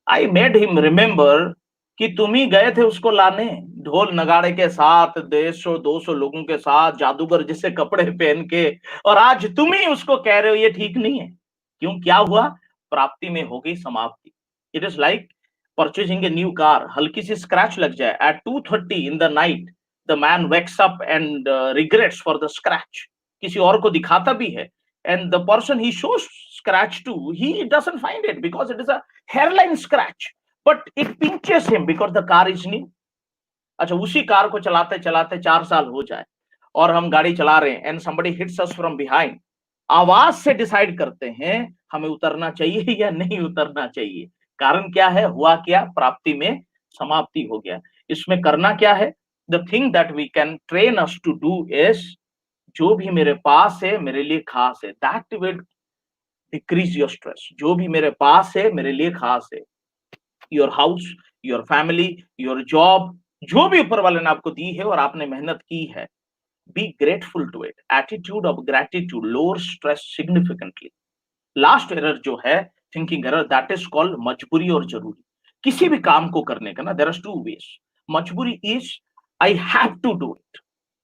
I made him remember कि तुम ही गए थे उसको लाने, ढोल नगाड़े के साथ, 150-200 लोगों के साथ, जादूगर जैसे कपड़े पहन के, और आज तुम ही उसको कह रहे हो ये ठीक नहीं है. क्यों? क्या हुआ? प्राप्ति में हो गई समाप्ति. It is like purchasing a new car. हल्की सी स्क्रैच लग जाए at 2:30 in the night, the man wakes up and regrets for the scratch. किसी और को दिखाता भी है, and the person he shows scratch to, he doesn't find it because it is a hairline scratch, but it pinches him because the car is new. अच्छा, उसी car को चलाते चलाते 4 साल हो जाए और हम गाड़ी चला रहे हैं and somebody hits us from behind. आवाज से डिसाइड करते हैं हमें उतरना चाहिए या नहीं उतरना चाहिए. कारण क्या है? हुआ क्या? प्राप्ति में समाप्ति हो गया. इसमें करना क्या है? The thing that we can train us to do is, जो भी मेरे पास है मेरे लिए खास है. That will decrease your stress. जो भी मेरे पास है मेरे लिए खास है. Your house, your family, your job, जो भी ऊपर वाले ने आपको दी है और आपने मेहनत की है, be grateful to it. Attitude of gratitude lowers stress significantly. Last error जो है, thinking error, that is called मजबूरी और जरूरी. किसी भी काम को करने का ना, देयर आर टू वेज. मजबूरी is I have to do it,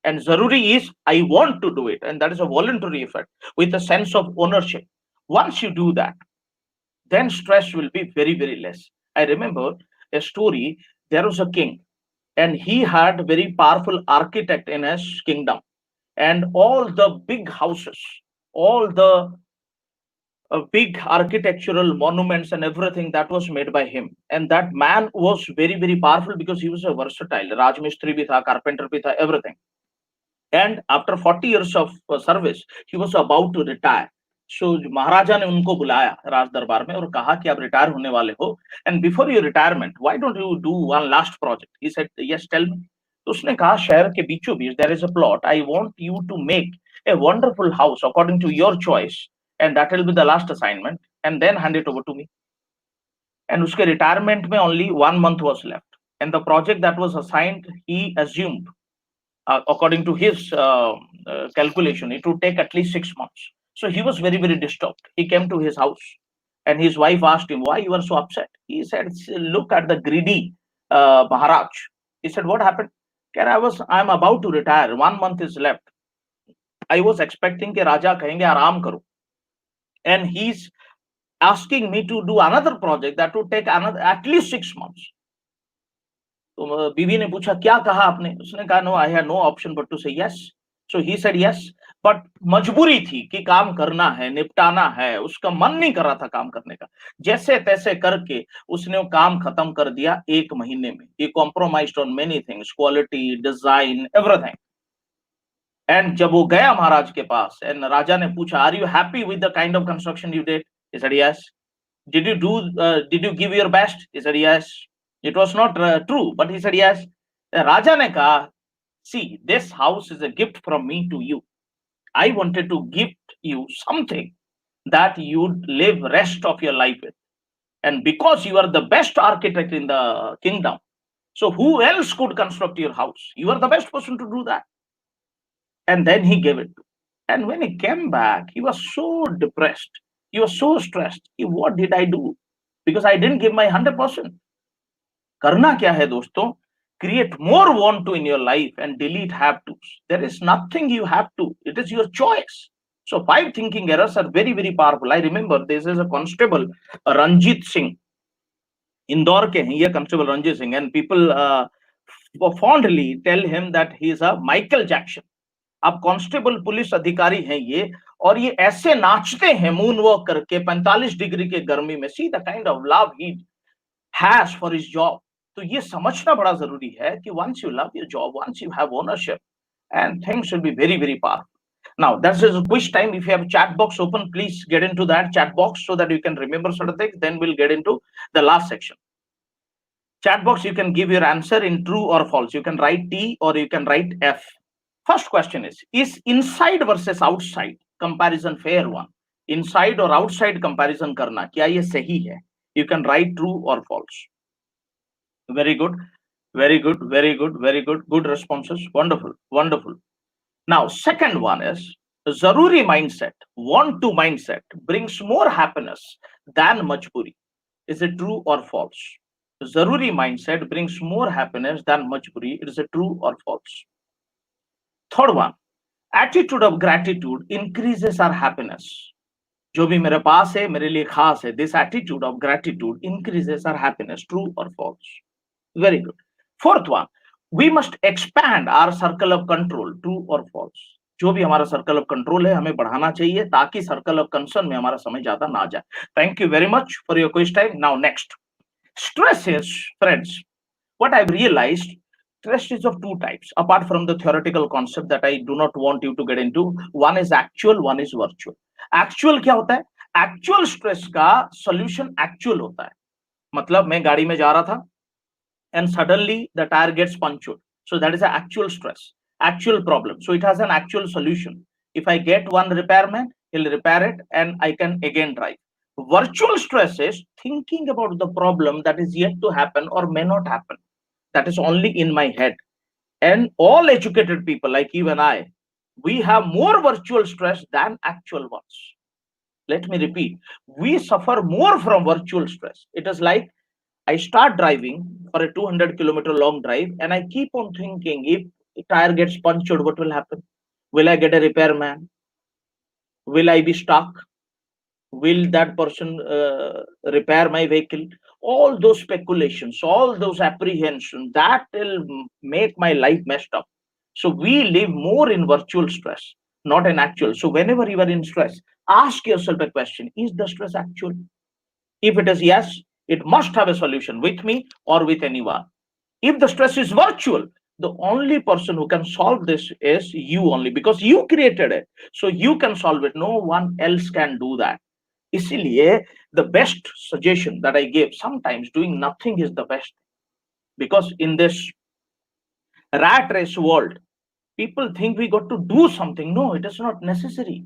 and जरूरी is I want to do it, and that is a voluntary effort with a sense of ownership. Once you do that, then stress will be very, very less. I remember a story. There was a king, and he had very powerful architect in his kingdom, and all the big houses, all the big architectural monuments and everything that was made by him. And that man was very, very powerful because he was a versatile. Rajmistri bhi tha, carpenter bhi tha, everything. And after 40 years of service, he was about to retire. So महाराजा ने उनको बुलाया राज दरबार में और कहा कि आप retire होने वाले हो, and before your retirement, why don't you do one last project? He said, yes, tell me. तो उसने कहा, शहर के बीचों बीच there is a plot. I want you to make a wonderful house according to your choice, and that will be the last assignment, and then hand it over to me. And उसके retirement में only 1 month was left, and the project that was assigned, he assumed, according to his calculation, it would take at least 6 months. So he was very, very disturbed. He came to his house, and his wife asked him, why you are so upset? He said, look at the greedy Maharaj. He said, what happened? I'm about to retire. 1 month is left. I was expecting कि राजा कहेंगे आराम करो, and he's asking me to do another project that would take another at least 6 months. तो बीवी ने पूछा क्या कहा आपने, उसने कहा no I had no option but to say yes. So he said yes, but मजबूरी थी कि काम करना है, निपटाना है, उसका मन नहीं कर रहा था काम करने का. जैसे तैसे करके उसने वो काम खत्म कर दिया 1 महीने में. He compromised on many things, quality, design, everything. And जब वो गया महाराज के पास एंड राजा ने पूछा are you happy with the kind of construction you did? He said yes. Did you give your best? He said yes. It was not true, but he said yes. Raja ne kaha, see, this house is a gift from me to you. I wanted to gift you something that you'd live rest of your life with. And because you are the best architect in the kingdom, so who else could construct your house? You are the best person to do that. And then he gave it. And when he came back, he was so depressed. He was so stressed. What did I do? Because I didn't give my 100%. करना क्या है दोस्तों? Create more want to in your life and delete have tos. There is nothing you have to. It is your choice. So 5 thinking errors are very, very powerful. I remember this is a constable, Ranjit Singh. Indore ke hain ye constable Ranjit Singh, and people fondly tell him that he is a Michael Jackson. अब constable police अधिकारी हैं ये, और ये ऐसे नाचते हैं moon walk करके 45 डिग्री के गर्मी में. See the kind of love he has for his job. तो ये समझना बड़ा जरूरी है कि once you love your job, once you have ownership, and things will be very very powerful. Now that's is quiz time. If you have chat box open, please get into that chat box so that you can remember certain things. Then we'll get into the last section. Chat box, you can give your answer in true or false. You can write T or you can write F. First question is inside versus outside comparison fair one? Inside or outside comparison करना क्या ये सही है? You can write true or false. Very good, very good, very good, very good. Good responses. Wonderful, wonderful. Now second one is zaruri mindset, want to mindset brings more happiness than majburi. Is it true or false? Zaruri mindset brings more happiness than majburi. Is it true or false? Third one, attitude of gratitude increases our happiness. जो भी मेरे पास है मेरे लिए खास है. This attitude of gratitude increases our happiness. True or false? Very good. Fourth one, we must expand our circle of control. True or false? जो भी हमारा सर्कल ऑफ कंट्रोल है हमें बढ़ाना चाहिए ताकि सर्कल ऑफ कंसर्न में हमारा समय ज्यादा ना जाए. Thank you very much for your quiz time. Now next, stress is, friends, what I've realized, stress is of 2 types apart from the theoretical concept that I do not want you to get into. One is actual, one is virtual. Actual क्या होता है? Actual stress का solution actual होता है. मतलब मैं गाड़ी में जा रहा था and suddenly the tire gets punctured. So that is an actual stress, actual problem. So it has an actual solution. If I get one repairman, he'll repair it and I can again drive. Virtual stress is thinking about the problem that is yet to happen or may not happen. That is only in my head. And all educated people like you and I, we have more virtual stress than actual ones. Let me repeat, we suffer more from virtual stress. It is like I start driving for a 200-kilometer long drive and I keep on thinking, if the tire gets punctured, what will happen? Will I get a repairman? Will I be stuck? Will that person repair my vehicle? All those speculations, all those apprehensions, that will make my life messed up. So we live more in virtual stress, not in actual. So whenever you are in stress, ask yourself a question, is the stress actual? If it is yes, it must have a solution with me or with anyone. If the stress is virtual, the only person who can solve this is you only, because you created it. So you can solve it. No one else can do that. इसीलिए the best suggestion that I give, sometimes doing nothing is the best, because in this rat race world, people think we got to do something. No, it is not necessary.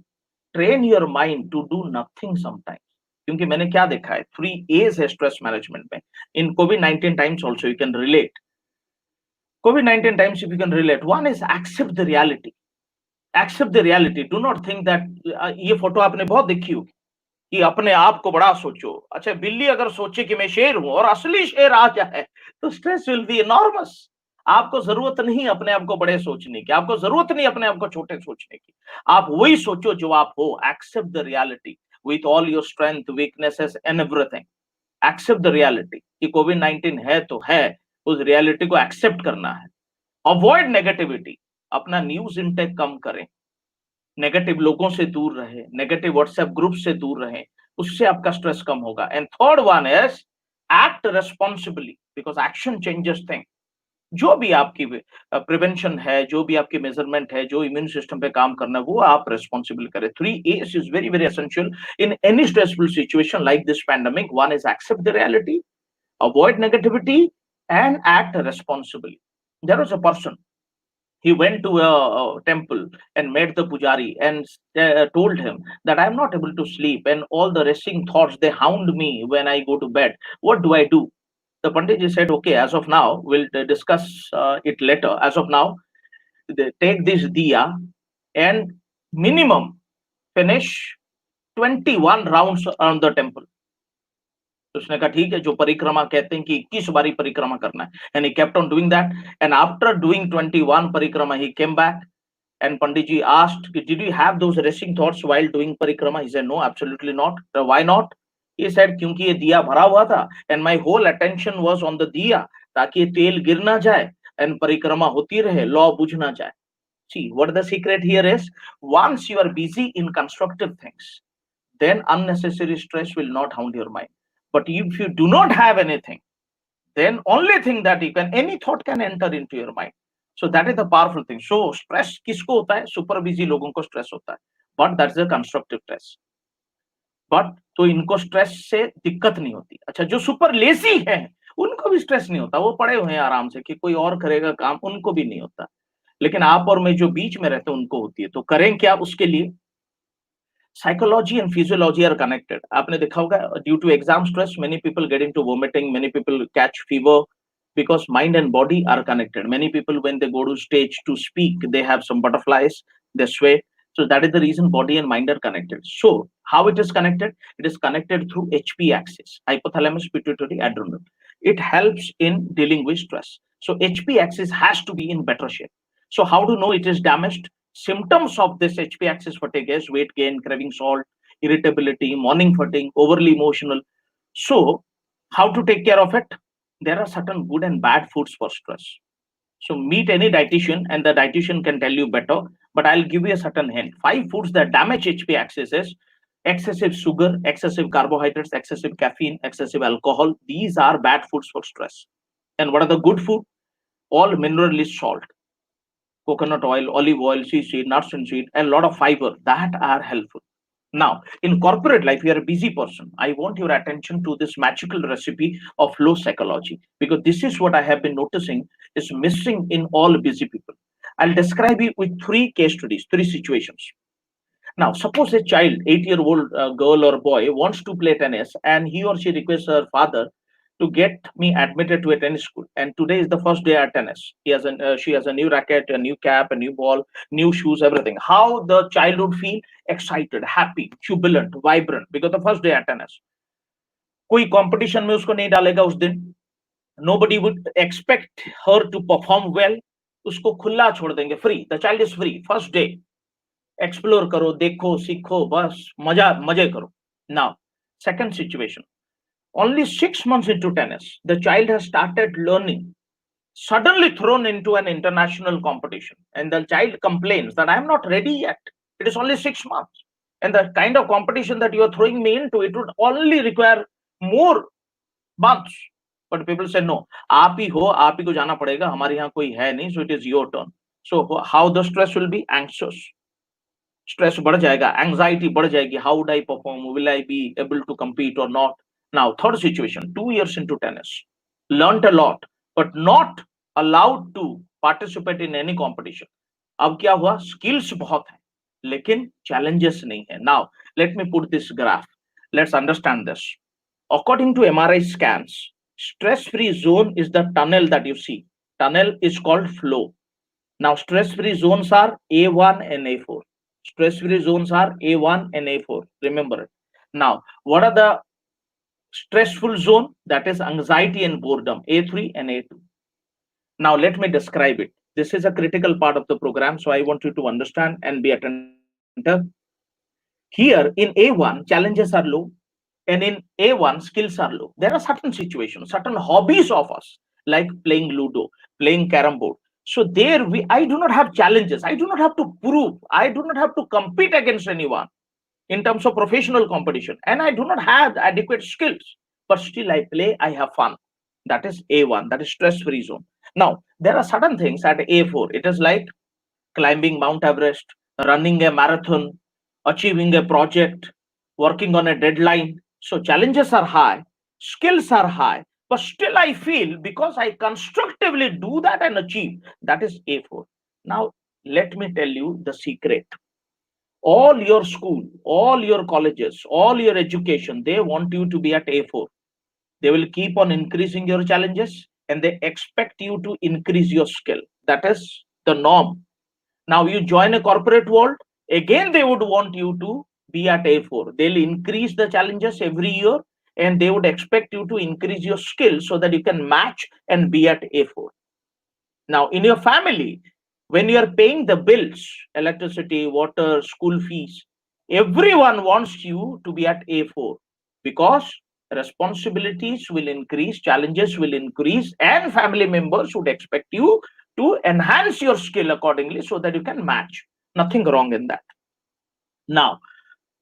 Train your mind to do nothing sometimes. क्योंकि मैंने क्या देखा है, 3 A's है stress management में. In COVID-19 times also you can relate. COVID-19 times if you can relate, one is accept the reality. Accept the reality. Do not think that ये photo आपने बहुत देखी होगी कि अपने आप को बड़ा सोचो. अच्छा, बिल्ली अगर सोचे कि मैं शेर हूं और असली शेर आ जाए तो स्ट्रेस विल बी एनॉर्मस. आपको जरूरत नहीं अपने आप को बड़े सोचने की, आपको जरूरत नहीं अपने आप को छोटे सोचने की. आप वही सोचो जो आप हो. Accept the reality. with all your strength, weaknesses and everything. Accept the reality कि COVID-19 है तो है, उस reality को accept करना है. Avoid negativity, अपना न्यूज इंटेक कम करें, नेगेटिव लोगों से दूर रहे, नेगेटिव व्हाट्सएप ग्रुप से दूर रहे, उससे आपका स्ट्रेस कम होगा. And third one is act responsibly, because action changes thing. जो भी आपकी प्रिवेंशन है, जो भी आपकी मेजरमेंट है, जो इम्यून सिस्टम पे काम करना है, वो आप रेस्पॉन्सिबल करें. 3 A's is very very essential in any stressful situation like this pandemic. One is accept the reality, avoid negativity and act responsibly. There was a person, he went to a temple and met the pujari and told him that I am not able to sleep and all the racing thoughts, they hound me when I go to bed. What do I do? The pandit ji said, okay, as of now we'll discuss it later. As of now, take this diya and minimum finish 21 rounds around the temple. उसने कहा ठीक है, जो परिक्रमा कहते हैं कि 21 बारी परिक्रमा करना है. And he kept on doing that. And after doing 21 परिक्रमा, he came back. And Pandit ji asked, did you have those racing thoughts while doing परिक्रमा? He said, no, absolutely not. Why not? He said, क्योंकि ये दिया भरा हुआ था and my whole attention was on the दिया, ताकि ये तेल गिर ना जाए and परिक्रमा होती रहे, लौ बुझ ना जाए. See, what the secret here is, once you are busy in constructive things, then unnecessary stress will not hound your mind. But if you do not have anything, then only thing that you can, any thought can enter into your mind. So that is the powerful thing. So stress किसको होता है? Super busy लोगों को stress होता है. But that's a constructive stress. But तो इनको stress से दिक्कत नहीं होती. अच्छा, जो super lazy है, उनको भी stress नहीं होता. वो पड़े हुए हैं आराम से कि कोई और करेगा काम, उनको भी नहीं होता. लेकिन आप और मैं जो बीच में रहते हैं, उनको होती है. तो करें क्या उसके लिए? Psychology and physiology are connected. आपने देखा होगा, due to exam stress, many people get into vomiting, many people catch fever, because mind and body are connected. Many people, when they go to stage to speak, they have some butterflies, they sweat. So that is the reason body and mind are connected. So how it is connected? It is connected through HP axis, hypothalamus pituitary adrenal. It helps in dealing with stress. So HP axis has to be in better shape. So how to know it is damaged? Symptoms of this HP axis fatigue is weight gain, craving salt, irritability, morning fatigue, overly emotional. So how to take care of it? There are certain good and bad foods for stress. So meet any dietitian and the dietitian can tell you better, but I'll give you a certain hint. 5 foods that damage HP axis is excessive sugar, excessive carbohydrates, excessive caffeine, excessive alcohol. These are bad foods for stress. And what are the good food? All mineral rich salt, coconut oil, olive oil, seaweed, nuts and seed, and a lot of fiber that are helpful. Now, in corporate life, you are a busy person. I want your attention to this magical recipe of flow psychology, because this is what I have been noticing is missing in all busy people. I'll describe it with 3 case studies, 3 situations. Now, suppose a child, 8-year-old girl or boy, wants to play tennis, and he or she requests her father to get me admitted to a tennis school. And today is the first day at tennis. She has a new racket, a new cap, a new ball, new shoes, everything. How the child would feel? Excited, happy, jubilant, vibrant, because the first day at tennis. कोई competition में उसको नहीं डालेगा उस दिन. Nobody would expect her to perform well. उसको खुला छोड़ देंगे, free. The child is free. First day. Explore करो, देखो, सीखो, बस मजे करो. Now, second situation. Only 6 months into tennis, the child has started learning, suddenly thrown into an international competition, and the child complains that I am not ready yet. It is only 6 months. And the kind of competition that you are throwing me into, it would only require more months. But people say, no, आप ही हो, आप ही को जाना पड़ेगा, हमारे यहाँ कोई है नहीं, so it is your turn. So how the stress will be? Anxious. Stress बढ़ जाएगा, anxiety बढ़ जाएगी. How would I perform? Will I be able to compete or not? Now, third situation, 2 years into tennis, learned a lot, but not allowed to participate in any competition. अब क्या हुआ? Skills बहुत हैं, लेकिन challenges नहीं है. Now, let me put this graph. Let's understand this. According to MRI scans, stress-free zone is the tunnel that you see. Tunnel is called flow. Now, stress-free zones are A1 and A4. Stress-free zones are A1 and A4. Remember it. Now, what are the stressful zone? That is anxiety and boredom, A3 and A2. Now let me describe it. This is a critical part of the program, so I want you to understand and be attentive. Here in A1, challenges are low, and in A1, skills are low. There are certain situations, certain hobbies of us, like playing Ludo, playing Carrom board. So there, I do not have challenges. I do not have to prove. I do not have to compete against anyone in terms of professional competition, and I do not have adequate skills. But still, I play. I have fun. That is A1. That is stress-free zone. Now, there are certain things at A4. It is like climbing Mount Everest, running a marathon, achieving a project, working on a deadline. So challenges are high, skills are high, but still I feel because I constructively do that and achieve, that is A4. Now, let me tell you the secret. All your school, all your colleges, all your education, they want you to be at A4. They will keep on increasing your challenges and they expect you to increase your skill. That is the norm. Now you join a corporate world, again they would want you to be at A4. They'll increase the challenges every year and they would expect you to increase your skills so that you can match and be at A4. Now in your family, when you are paying the bills, electricity, water, school fees, everyone wants you to be at A4 because responsibilities will increase, challenges will increase, and family members would expect you to enhance your skill accordingly so that you can match. Nothing wrong in that. Now,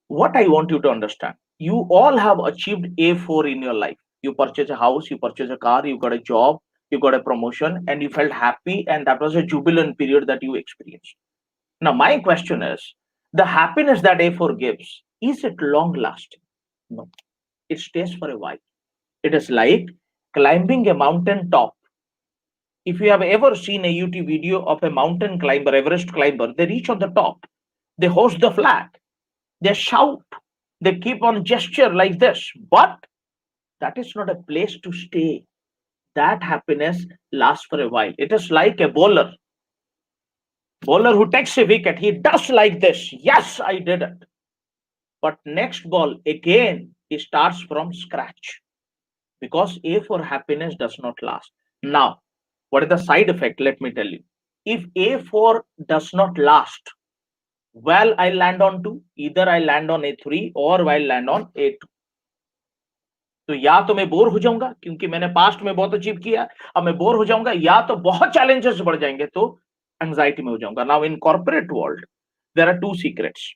what I want you to understand, you all have achieved A4 in your life. You purchase a house, you purchase a car, you got a job, you got a promotion, and you felt happy, and that was a jubilant period that you experienced. Now, my question is, the happiness that A4 gives, is it long lasting? No, it stays for a while. It is like climbing a mountain top. If you have ever seen a YouTube video of a mountain climber, Everest climber, they reach on the top, they hoist the flag, they shout, they keep on gesture like this, but that is not a place to stay. That happiness lasts for a while. It is like a bowler who takes a wicket, he does like this, yes, I did it, but next ball again he starts from scratch because A4 happiness does not last. Now, what is the side effect? Let me tell you. If A4 does not last, well, I land on 2, either I land on A3 or I land on A2. तो या तो मैं bore हो जाऊंगा क्योंकि मैंने past में बहुत अचीव किया, अब मैं बोर हो जाऊंगा, या तो बहुत चैलेंजेस बढ़ जाएंगे तो एंजाइटी में हो जाऊंगा. Now in corporate world there are 2 secrets.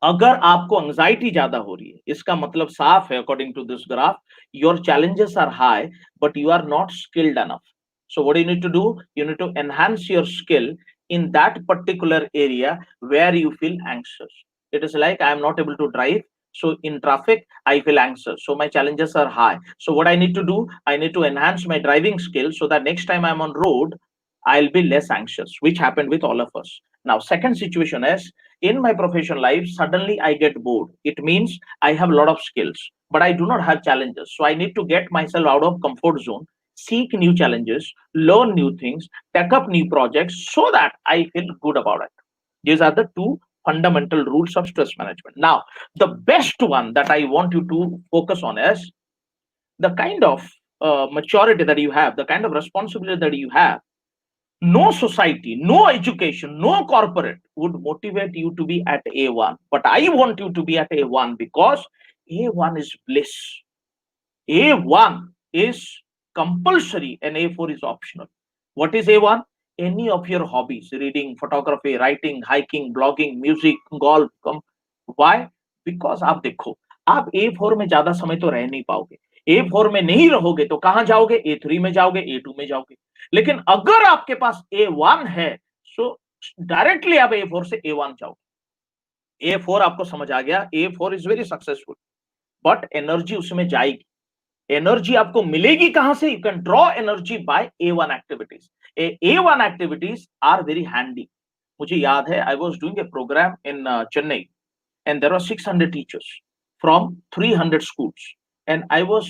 अगर आपको एंजाइटी ज्यादा हो रही है, इसका मतलब साफ है according to this graph, your challenges are high but you are not skilled enough. So what you need to do, you need to enhance your skill in that particular area where you feel anxious. It is like I am not able to drive, so in traffic I feel anxious, so my challenges are high. So what I need to do, I need to enhance my driving skill so that next time I'm on road I'll be less anxious, which happened with all of us. Now second situation is, in my professional life suddenly I get bored. It means I have a lot of skills but I do not have challenges, so I need to get myself out of comfort zone, seek new challenges, learn new things, take up new projects so that I feel good about it. These are the 2 fundamental rules of stress management. Now, the best one that I want you to focus on is the kind of maturity that you have, the kind of responsibility that you have. No society, no education, no corporate would motivate you to be at A1. But I want you to be at A1 because A1 is bliss. A1 is compulsory and A4 is optional. What is A1? Any of your hobbies, reading, photography, writing, hiking, blogging, music, golf. Why? Because आप देखो, आप A4 में ज्यादा समय तो रह नहीं पाओगे. A4 में नहीं रहोगे तो कहां जाओगे? A3 में जाओगे, A2 में जाओगे. लेकिन अगर आपके पास A1 है, so डायरेक्टली आप A4 से A1 जाओगे. A4 आपको समझ आ गया, A4 is very successful, but energy उसमें जाएगी. एनर्जी आपको मिलेगी कहां से? You can draw energy by A1 activities. A1 activities are very handy. मुझे याद है, I was doing a programme in Chennai and there were 600 teachers from 300 schools and I was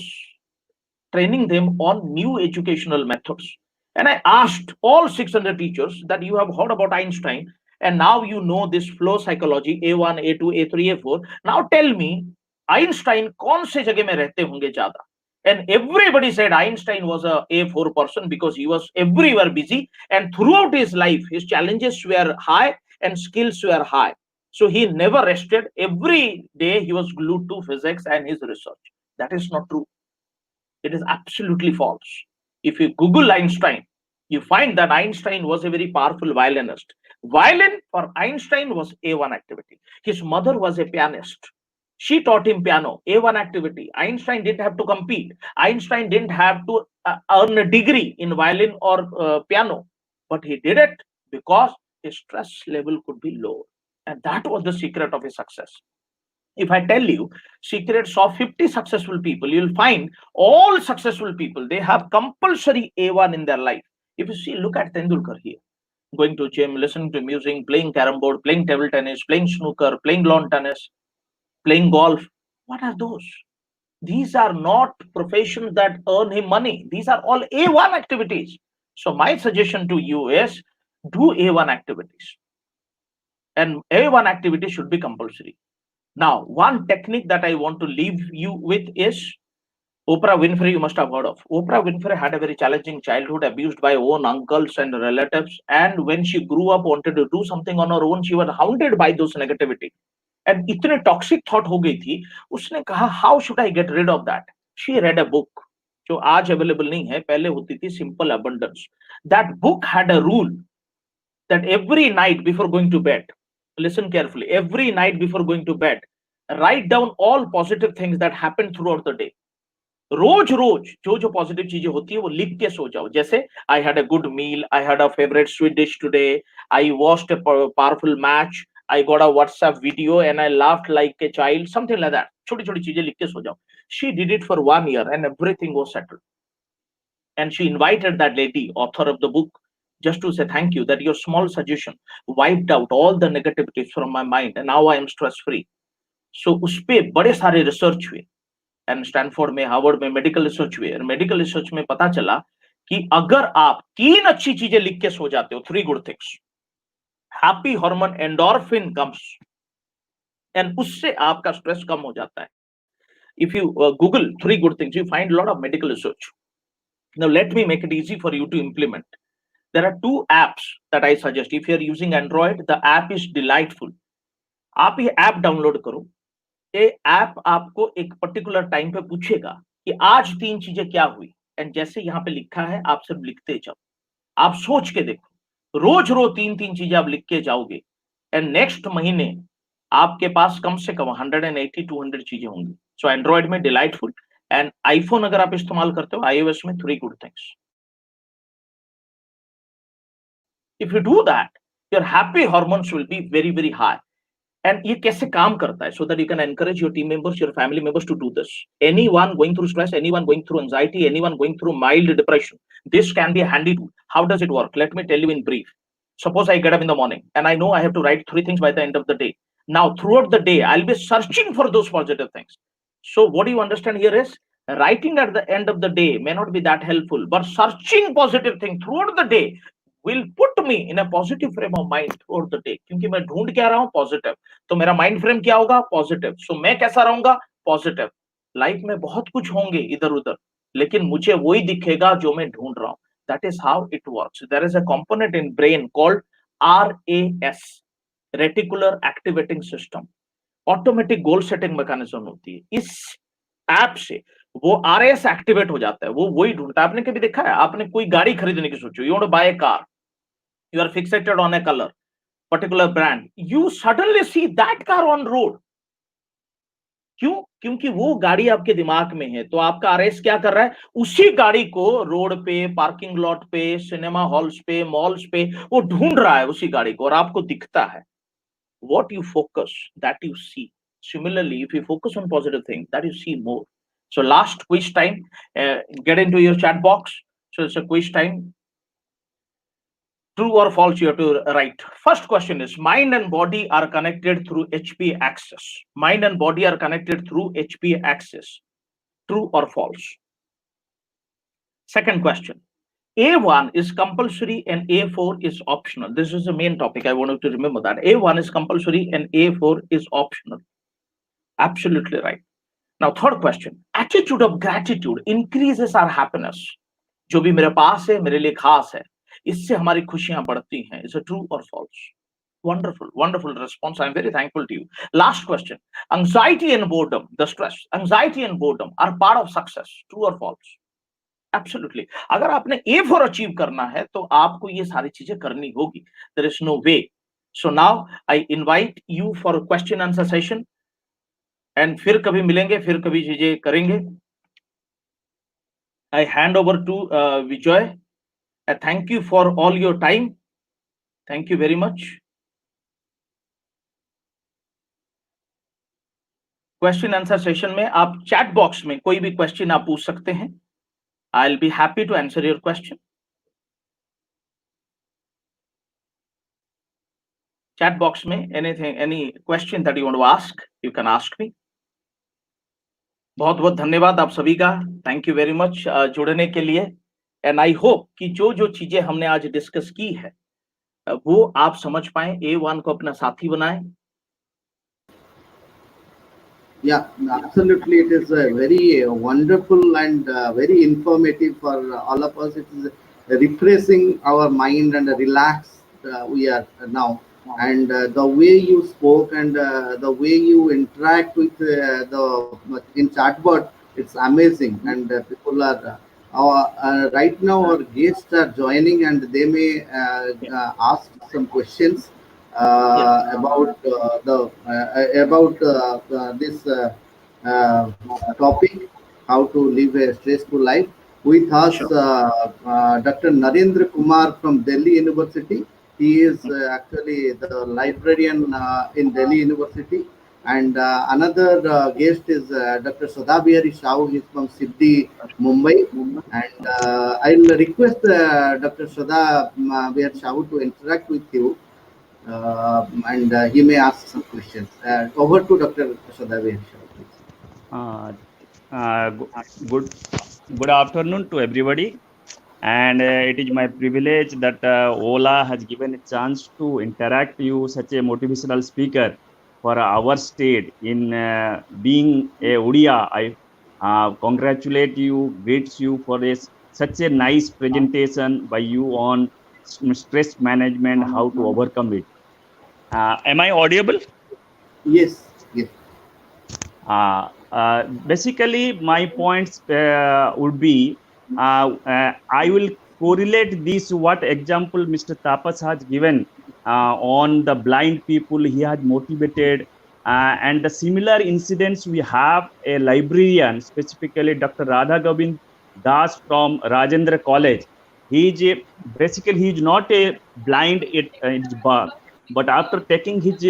training them on new educational methods, and I asked all 600 teachers that you have heard about Einstein and now you know this flow psychology, A1, A2, A3, A4. Now tell me, Einstein कौन से जगह में रहते होंगे ज्यादा? And everybody said Einstein was a A4 person because he was everywhere busy and throughout his life his challenges were high and skills were high. So he never rested. Every day he was glued to physics and his research. That is not true. It is absolutely false. If you Google Einstein, you find that Einstein was a very powerful violinist. Violin for Einstein was A1 activity. His mother was a pianist. She taught him piano, A1 activity. Einstein didn't have to compete. Einstein didn't have to earn a degree in violin or piano, but he did it because his stress level could be low. And that was the secret of his success. If I tell you secrets of 50 successful people, you'll find all successful people, they have compulsory A1 in their life. If you see, look at Tendulkar here, going to gym, listening to music, playing carom board, playing table tennis, playing snooker, playing lawn tennis, playing golf. What are those? These are not professions that earn him money. These are all A1 activities. So my suggestion to you is do A1 activities. And A1 activity should be compulsory. Now, one technique that I want to leave you with is Oprah Winfrey, you must have heard of. Oprah Winfrey had a very challenging childhood, abused by own uncles and relatives. And when she grew up, wanted to do something on her own, she was hounded by those negativity. And इतने toxic thought हो गई थी, उसने कहा, how should I get rid of that? She read a book, जो आज available नहीं है, पहले होती थी, Simple Abundance. That book had a rule that every night before going to bed, listen carefully, every night before going to bed, write down all positive things that happened throughout the day. रोज रोज जो जो positive चीजें होती है वो लिख के सो जाओ. जैसे I had a good meal, I had a favourite sweet dish today, I watched a powerful match, I got a WhatsApp video and I laughed like a child, something like that. छोटी छोटी चीजें लिख के सो जाओ. She did it for 1 year and everything was settled. And she invited that lady, author of the book, just to say thank you, that your small suggestion wiped out all the negativities from my mind and now I am stress free. So उस पे बड़े सारे research हुए, and Stanford में, Harvard में medical research हुए. Medical research में पता चला कि अगर आप 3 अच्छी चीजें लिख के सो जाते हो, 3 good things, happy hormone endorphin comes, and उससे आपका स्ट्रेस कम हो जाता है. If you Google 3 good things, you find lot of medical research. Now let me make it easy for you to implement. There are 2 apps that I suggest. If you are using Android, the app is delightful. आप ये app download करो. ये app आपको एक particular time पे पूछेगा कि आज 3 चीजें क्या हुई, एंड जैसे यहाँ पे लिखा है आप सिर्फ लिखते जाओ. आप सोच के देखो, रोज रोज 3 चीजें आप लिख के जाओगे, एंड नेक्स्ट महीने आपके पास कम से कम 180-200 चीजें होंगी. सो एंड्रॉइड में डिलाइटफुल, एंड आईफोन अगर आप इस्तेमाल करते हो, iOS में 3 good things. If you do that, your happy hormones will be very very high. And ये कैसे काम करता है, so that you can encourage your team members, your family members to do this. Anyone going through stress, anyone going through anxiety, anyone going through mild depression, this can be a handy tool. How does it work? Let me tell you in brief. Suppose I get up in the morning and I know I have to write 3 things by the end of the day. Now throughout the day I'll be searching for those positive things. So what do you understand here is, writing at the end of the day may not be that helpful, but searching positive things throughout the day will put me in a positive frame of mind throughout the day. क्योंकि मैं ढूंढ क्या रहा हूँ, positive, तो मेरा mind frame क्या होगा, पॉजिटिव. सो मैं कैसा रहूंगा, पॉजिटिव. लाइफ में बहुत कुछ होंगे इधर उधर, लेकिन मुझे वही दिखेगा जो मैं ढूंढ रहा हूँ. That is how it works. There is a component in brain called RAS, reticular activating system. Automatic goal setting mechanism होती है. इस ऐप से वो RAS एक्टिवेट हो जाता है, वो वही ढूंढता है. आपने कभी देखा है, आपने कोई गाड़ी खरीदने की सोचो, you want to buy a car, you are fixated on a color, particular brand, you suddenly see that car on road. क्यों? क्योंकि वो गाड़ी आपके दिमाग में है. तो आपका RAS क्या कर रहा है, उसी गाड़ी को रोड पे, पार्किंग लॉट पे, सिनेमा हॉल्स पे, मॉल्स पे वो ढूंढ रहा है उसी गाड़ी को, और आपको दिखता है. What you focus, that you see. Similarly, if you focus on positive things, that you see more. So last quiz time, get into your chat box. So it's a quiz time. True or false, you have to write. First question is, mind and body are connected through HP axis. Mind and body are connected through HP axis. True or false? Second question, A1 is compulsory and A4 is optional. This is the main topic. I want you to remember that. A1 is compulsory and A4 is optional. Absolutely right. Now, third question, attitude of gratitude increases our happiness. जो भी मेरे पास है, मेरे लिए खास है, इससे हमारी खुशियां बढ़ती हैं. इज इट ट्रू और false? Wonderful, wonderful response. I'm very thankful to you. Last question. Anxiety and boredom, the stress, anxiety and boredom are part of success. True or false? Absolutely. अगर आपने A for achieve करना है तो आपको ये सारी चीजें करनी होगी. There is no way. So now I invite you for a question answer session. And फिर कभी मिलेंगे, फिर कभी चीजें करेंगे. I hand over to Bijoy. Thank you for all your time. Thank you very much. Question answer session में आप chat box में कोई भी क्वेश्चन आप पूछ सकते हैं. I will be happy to answer your question. Chat box में anything, any question that you want to ask, you can ask me. बहुत बहुत धन्यवाद आप सभी का. थैंक यू वेरी मच जुड़ने के लिए. एंड आई होप कि जो जो चीजें हमने आज डिस्कस की है वो आप समझ पाए, A1 को अपना साथी बनाएं. Yeah, absolutely. It is very wonderful and very informative for all of us. It is refreshing our mind and relaxed we are now. And the way you spoke and the way you interact with in chatbot, it's amazing. And people are right now our guests are joining and they may ask some questions about this topic, how to live a stressful life. With us, Sure. Dr. Narendra Kumar from Delhi University. He is actually the librarian in Delhi University. And another guest is Dr. Sadabihari Sahoo. He's from Siddhi, Mumbai. And I'll request Dr. Sadabihari Sahoo to interact with you. And he may ask some questions. Over to Dr. Sadabihari Sahoo, please. Good afternoon to everybody. And it is my privilege that OLA has given a chance to interact you, such a motivational speaker for our state in being a Odia. I congratulate you, greet you for such a nice presentation by you on stress management, how to overcome it. Am I audible? Yes. Yes. Basically, my points would be, I will correlate this what example Mr. Tapas has given on the blind people he has motivated, and the similar incidents we have a librarian, specifically Dr. Radha Govind Das from Rajendra College. He is not a blind at birth, but after taking his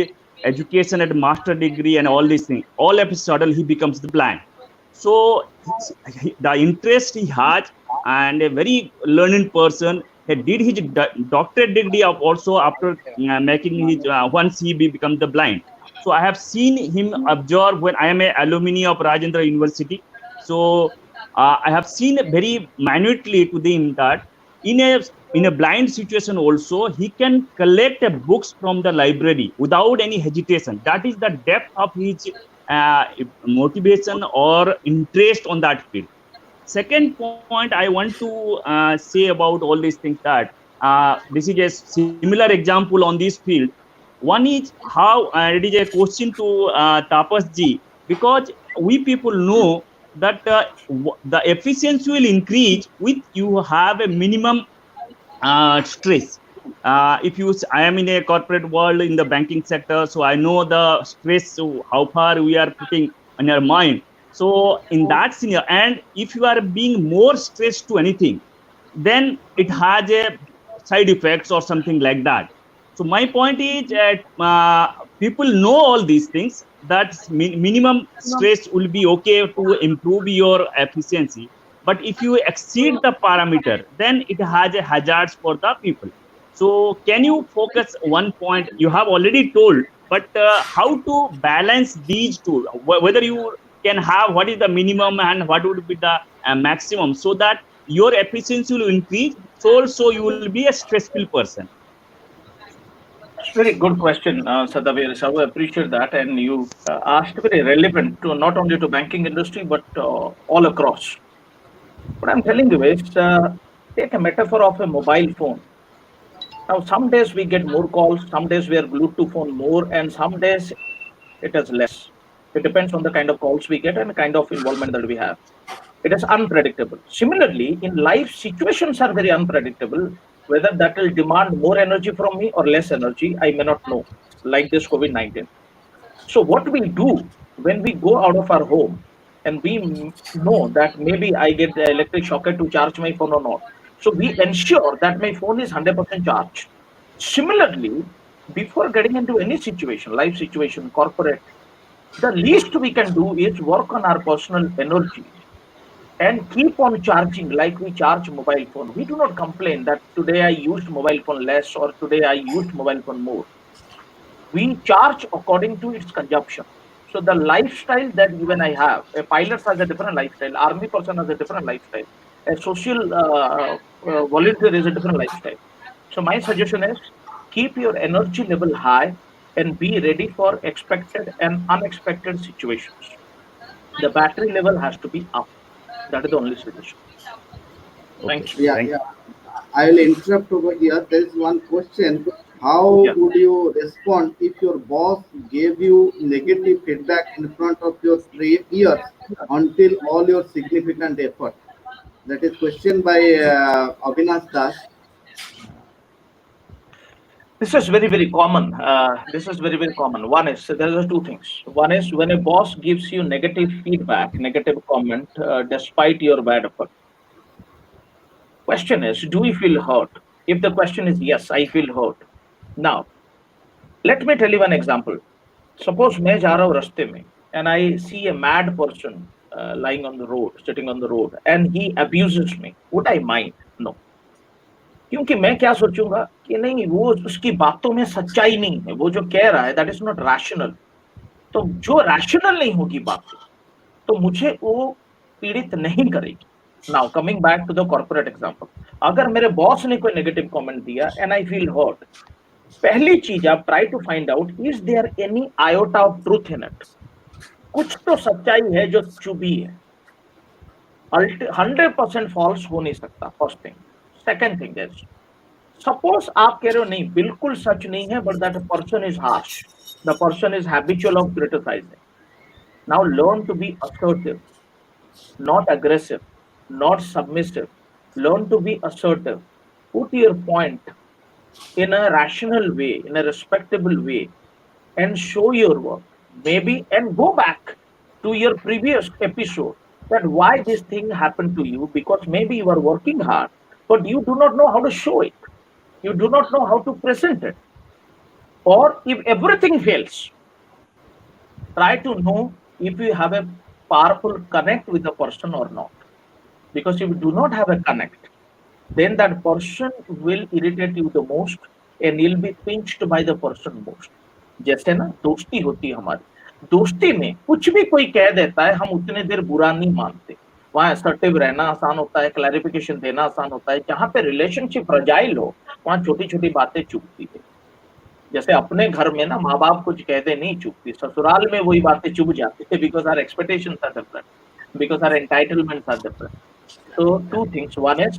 education and master degree and all these things, all of a sudden he becomes the blind. So the interest he has, and a very learned person, he did his doctorate degree of also after making his once he become the blind. So I have seen him observe when I am a alumni of Rajendra University. So I have seen very minutely to him that in a blind situation also he can collect books from the library without any hesitation. That is the depth of his motivation or interest on that field. Second point I want to say about all these things, that this is a similar example on this field. One is how it is a question to Tapas ji, because we people know that the efficiency will increase with you have a minimum stress. I am in a corporate world in the banking sector, so I know the stress, so how far we are putting on your mind. So in that scenario, and if you are being more stressed to anything, then it has a side effects or something like that. So my point is that people know all these things, that minimum stress will be okay to improve your efficiency. But if you exceed the parameter, then it has a hazards for the people. So can you focus one point? You have already told, but how to balance these two? Whether you can have what is the minimum and what would be the maximum, so that your efficiency will increase, so also you will be a stressful person. It's very good question, Sadavir. I appreciate that, and you asked very relevant to not only to banking industry but all across. What I'm telling you is, take a metaphor of a mobile phone. Now, some days we get more calls, some days we are glued to phone more, and some days it is less. It depends on the kind of calls we get and the kind of involvement that we have. It is unpredictable. Similarly, in life, situations are very unpredictable. Whether that will demand more energy from me or less energy, I may not know, like this COVID-19. So, what we do when we go out of our home and we know that maybe I get the electric shocker to charge my phone or not. So, we ensure that my phone is 100% charged. Similarly, before getting into any situation, life situation, corporate, the least we can do is work on our personal energy and keep on charging like we charge mobile phone. We do not complain that today I used mobile phone less or today I used mobile phone more. We charge according to its consumption. So the lifestyle that even I have, a pilot has a different lifestyle, army person has a different lifestyle, a social volunteer is a different lifestyle. So my suggestion is keep your energy level high and be ready for expected and unexpected situations. The battery level has to be up. That is the only solution. Okay. Thank you. Yeah, Thank yeah. I will interrupt over here. There is one question. How Yeah. would you respond if your boss gave you negative feedback in front of your peers until all your significant effort? That is question by Avinash Das. This is very, very common. This is very, very common. One is there are two things. One is when a boss gives you negative feedback, negative comment, despite your bad effort. Question is, do you feel hurt? If the question is yes, I feel hurt. Now, let me tell you one example. Suppose मैं जा रहा हूँ रास्ते में and I see a mad person lying on the road, sitting on the road, and he abuses me. Would I mind? No. क्योंकि मैं क्या सोचूंगा कि नहीं वो उसकी बातों में सच्चाई नहीं है, वो जो कह रहा है दैट इज नॉट रैशनल। तो जो रैशनल नहीं होगी बातें तो मुझे वो पीड़ित नहीं करेगी। Now coming back to the corporate example, अगर मेरे बॉस ने कोई नेगेटिव कमेंट दिया एंड आई फील हर्ट, पहली चीज आप try to find out is there any iota of truth in it. कुछ तो सच्चाई है जो चुभी है, 100% फॉल्स हो नहीं सकता। First thing. Second thing is suppose आप कह रहे हो नहीं बिल्कुल सच नहीं है but that person is harsh, the person is habitual of criticising. Now learn to be assertive, not aggressive, not submissive. Learn to be assertive. Put your point in a rational way, in a respectable way, and show your work. Maybe and go back to your previous episode that why this thing happened to you, because maybe you are working hard, but you do not know how to show it. You do not know how to present it. Or if everything fails, try to know if you have a powerful connect with the person or not. Because if you do not have a connect, then that person will irritate you the most and you'll be pinched by the person most. जैसे ना दोस्ती होती है हमारी, दोस्ती में कुछ भी कोई कह देता है हम उतने देर बुरा नहीं मानते। वहां असर्टिव रहना आसान होता है, क्लैरिफिकेशन देना आसान होता है। जहां पे रिलेशनशिप फ्रजाइल हो वहां छोटी छोटी बातें चुभती है। जैसे अपने घर में ना माँ बाप कुछ कहते नहीं चुभती, ससुराल में वही बातें चुभ जाती है because our expectations are different, because our entitlements are different. So two things. One is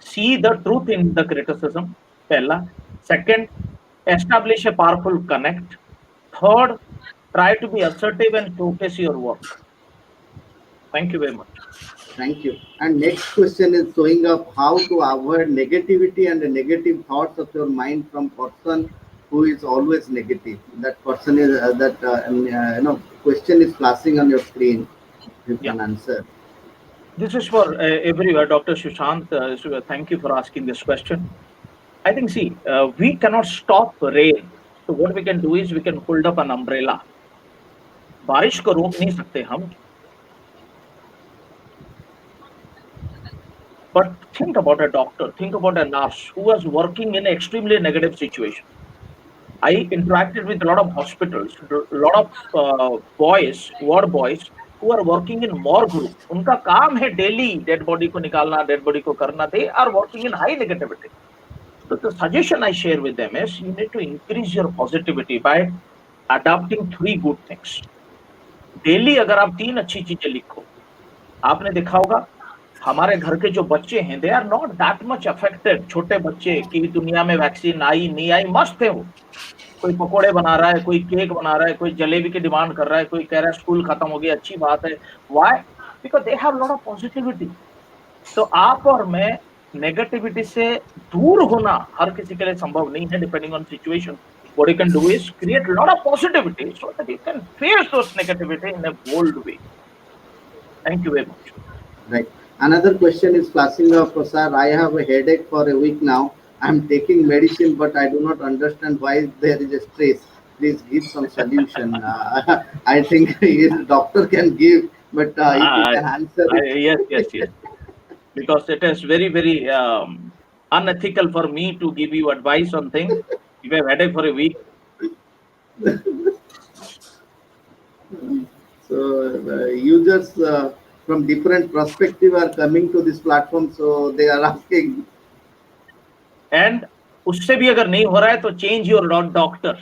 see the truth in the criticism. Pehla. Second, establish a powerful connect. Third, try to be assertive and showcase your work. Thank you very much. Thank you. And next question is showing up how to avoid negativity and the negative thoughts of your mind from person who is always negative. That person is question is flashing on your screen. You can answer. This is for everywhere, Dr. Sushant. Thank you for asking this question. I think, see, we cannot stop rain. So what we can do is we can hold up an umbrella. बारिश को रोक नहीं सकते हम. But think about a doctor, think about a nurse who was working in an extremely negative situation. I interacted with a lot of hospitals, a lot of boys, ward boys, who are working in morgue group. उनका काम है daily dead body को निकालना, dead body को करना. They are working in high negativity. So the suggestion I share with them is you need to increase your positivity by adopting 3 good things. Daily अगर आप 3 अच्छी चीजें लिखो, आपने देखा होगा हमारे घर के जो बच्चे हैं they are not that much affected. छोटे बच्चे की दुनिया में वैक्सीन आई नहीं आई, मस्त है वो। कोई पकोड़े बना रहा है, कोई केक बना रहा है, कोई जलेबी की डिमांड कर रहा है, कोई कह रहा है स्कूल खत्म हो गया, अच्छी बात है। Why? Because they have lot of positivity. तो आप और मैं नेगेटिविटी से दूर होना हर किसी के लिए संभव नहीं है, depending on situation. What you can do is create a lot of positivity so that you can face those negativity in a bold way. Thank you very much. Right. Another question is flashing up, sir. I have a headache for a week now. I'm taking medicine, but I do not understand why there is a stress. Please give some solution. I think his doctor can give, but if you can answer it. Yes. Because it is very, very unethical for me to give you advice on things. If I've headache for a week. So users from different perspective are coming to this platform, so they are asking. And उससे भी अगर नहीं हो रहा है तो change your doctor.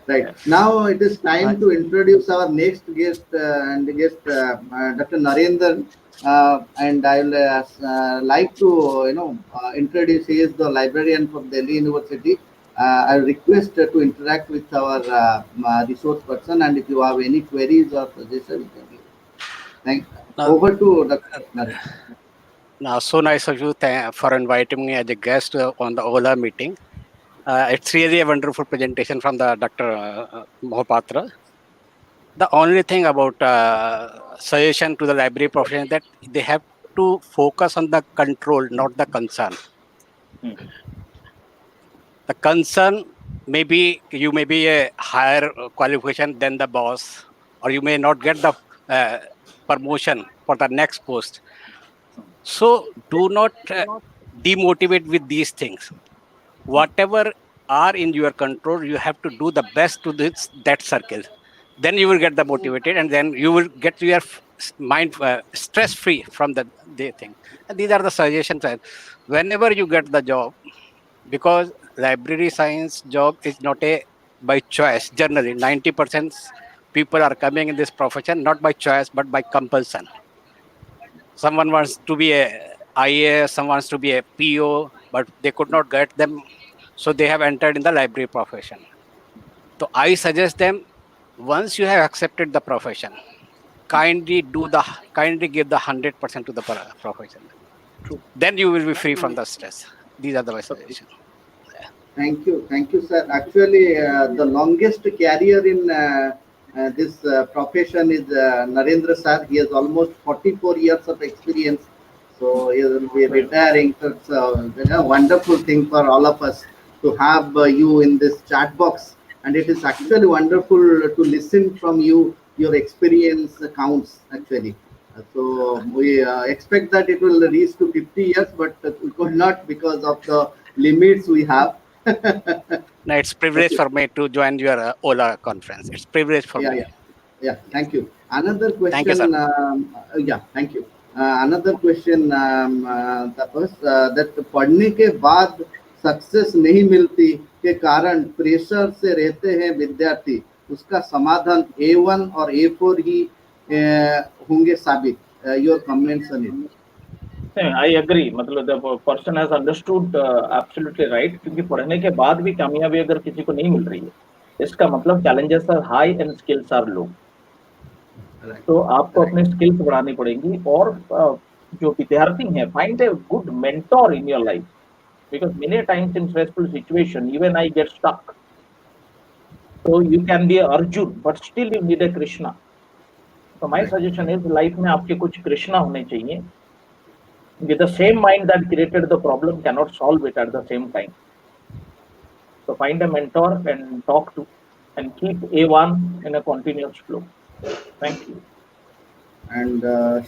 Right. Now it is time to introduce our next guest Dr. Narendra, and I will like to introduce. He is the librarian from Delhi University. I request to interact with our resource person, and if you have any queries or suggestions, you can give. Thanks. Over to Dr. Narendra. Now, so nice of you for inviting me as a guest on the OLA meeting. It's really a wonderful presentation from the Dr. Mohapatra. The only thing about suggestion to the library profession is that they have to focus on the control, not the concern. The concern maybe you may be a higher qualification than the boss, or you may not get the promotion for the next post. So do not demotivate with these things. Whatever are in your control, you have to do the best to that circle. Then you will get the motivated, and then you will get your mind stress free from the thing. And these are the suggestions. Whenever you get the job, because library science job is not a by choice. Generally 90% people are coming in this profession not by choice but by compulsion. Someone wants to be a IAS, someone wants to be a PO, but they could not get them, so they have entered in the library profession. So I suggest them, once you have accepted the profession, kindly give the 100% to the profession. True. Then you will be free from the stress. These are the my suggestions. Thank you, sir. Actually, the longest career in this profession is Narendra sir. He has almost 44 years of experience, so he will be retiring. So it's a wonderful thing for all of us to have you in this chat box, and it is actually wonderful to listen from you. Your experience counts actually. So we expect that it will reach to 50 years, but we could not because of the limits we have. No, it's privilege for me to join your OLA conference. It's privilege for me. Yeah. Thank you. Another question. Thank you, sir. Thank you. Another question, Tapas, that पढ़ने के बाद success नहीं मिलती के कारण pressure से रहते हैं विद्यार्थी, उसका समाधान A1 और A4 ही होंगे साबित. Your comments on it. I agree. मतलब the person has understood absolutely right. क्योंकि पढ़ने के बाद भी कामयाबी अगर किसी को नहीं मिल रही है, इसका मतलब challenges are high and skills are low. तो आपको अपने skills बढ़ानी पड़ेंगी. और जो विद्यार्थी हैं, find a good mentor in your life, because many times in stressful situation, even I get stuck. So you can be a Arjun, but still you need a Krishna. So my suggestion is, life में आपके कुछ Krishna होने चाहिए. With the same mind that created the problem cannot solve it at the same time. So find a mentor and talk to, and keep A1 in a continuous flow. Thank you. And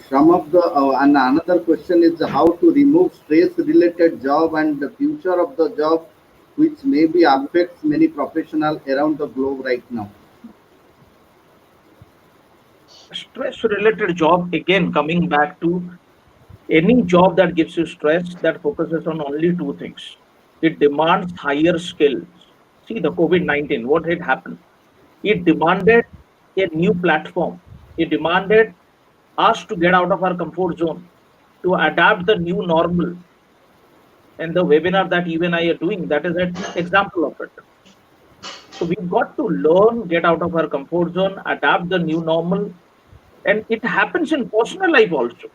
some of the and another question is how to remove stress-related job and the future of the job, which maybe affects many professionals around the globe right now. Stress-related job, again coming back to any job that gives you stress, that focuses on only two things. It demands higher skills. See the COVID-19, what had happened? It demanded a new platform. It demanded us to get out of our comfort zone, to adapt the new normal. And the webinar that you and I are doing, that is an example of it. So we've got to learn, get out of our comfort zone, adapt the new normal. And it happens in personal life also.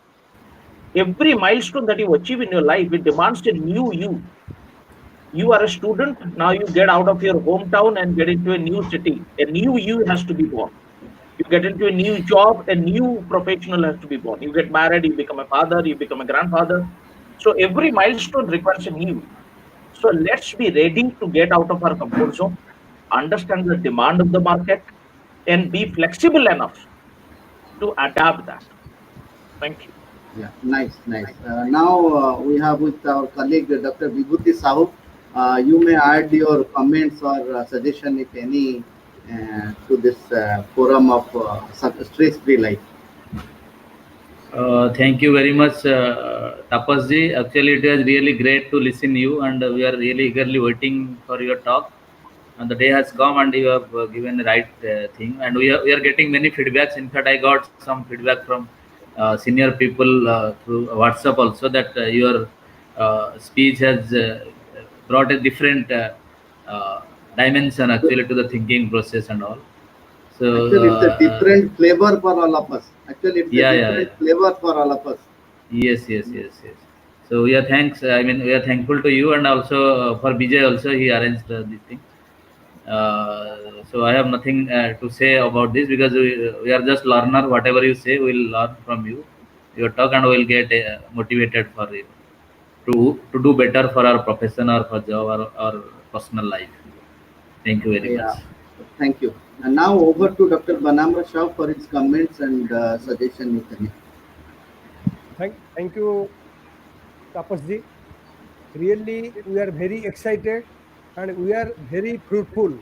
Every milestone that you achieve in your life, it demands a new you. You are a student, now you get out of your hometown and get into a new city. A new you has to be born. You get into a new job, a new professional has to be born. You get married, you become a father, you become a grandfather. So every milestone requires a new. So let's be ready to get out of our comfort zone, understand the demand of the market, and be flexible enough to adapt that. Thank you. Yeah, nice, nice. Now we have with our colleague Dr. Vibhuti Sahu. You may add your comments or suggestion, if any, to this forum of stress-free life. Thank you very much, Tapas ji. Actually, it was really great to listen you, and we are really eagerly waiting for your talk. And the day has come, and you have given the right thing. And we are getting many feedbacks. In fact, I got some feedback from senior people through WhatsApp also, that your speech has brought a different dimension actually to the thinking process and all. So actually, it's a different flavor for all of us. Actually, it's yeah, a different flavor for all of us. Yes. So yeah, thanks. I mean, we are thankful to you, and also for Bijoy also, he arranged this thing. So I have nothing to say about this, because we are just learner. Whatever you say, we'll learn from you, your talk, and we'll get motivated for it to do better for our profession or for job or personal life. Thank you very much. Thank you. And now over to Dr. Banambar Sahoo for his comments and suggestion, if any. Thank you, Tapas ji. Really, we are very excited and we are very fruitful.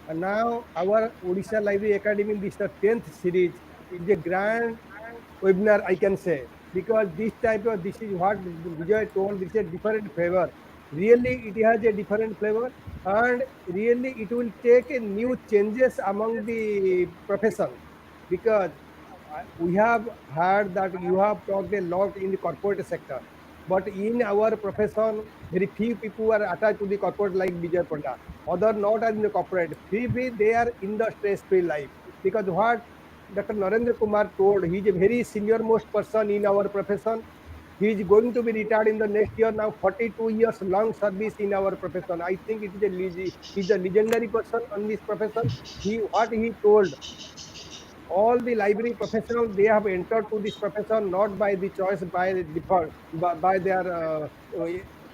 And now our Odisha Library Academy, this is the 10th series, is a grand webinar, I can say, because this is what Bijoy told, this is a different flavor. Really, it has a different flavor, and really it will take a new changes among the profession, because we have heard that you have talked a lot in the corporate sector, but in our profession, very few people are attached to the corporate like Bijoy Panda. Other not in the corporate, few they are in the stress-free life, because what Dr. Narendra Kumar told, he is a very senior most person in our profession. He is going to be retired in the next year. Now 42 years long service in our profession. I think it is he's a legendary person on this profession. What he told, all the library professionals, they have entered to this profession not by the choice, by the default, by their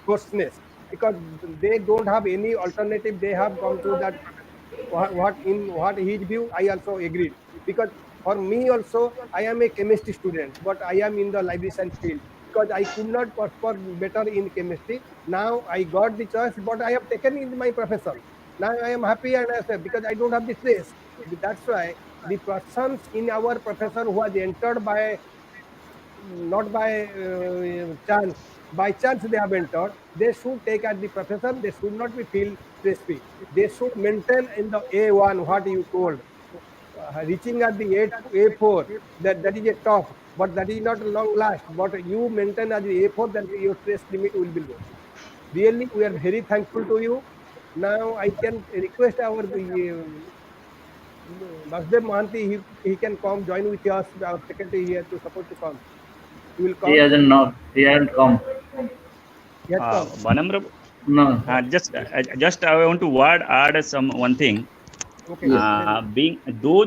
coarseness, because they don't have any alternative. They have come to that profession. What his view, I also agreed, because for me also, I am a chemistry student, but I am in the library science field, because I could not perform better in chemistry. Now I got the choice, but I have taken in my profession. Now I am happy, and I say, because I don't have the stress. That's why the persons in our profession who has entered by not by chance, by chance they have entered, they should take at the profession. They should not be feel stress free. They should maintain in the A1 what you told. Reaching at the A4, that is a top, but that is not long last. But you maintain at the A4, that your stress limit will be low. Really, we are very thankful to you. Now I can request our Basdev Mohanty, he can come join with us, our secretary here, to support to come. He will come. He hasn't come. He has come. Banambar, No. just I want to add one thing. Okay. Being though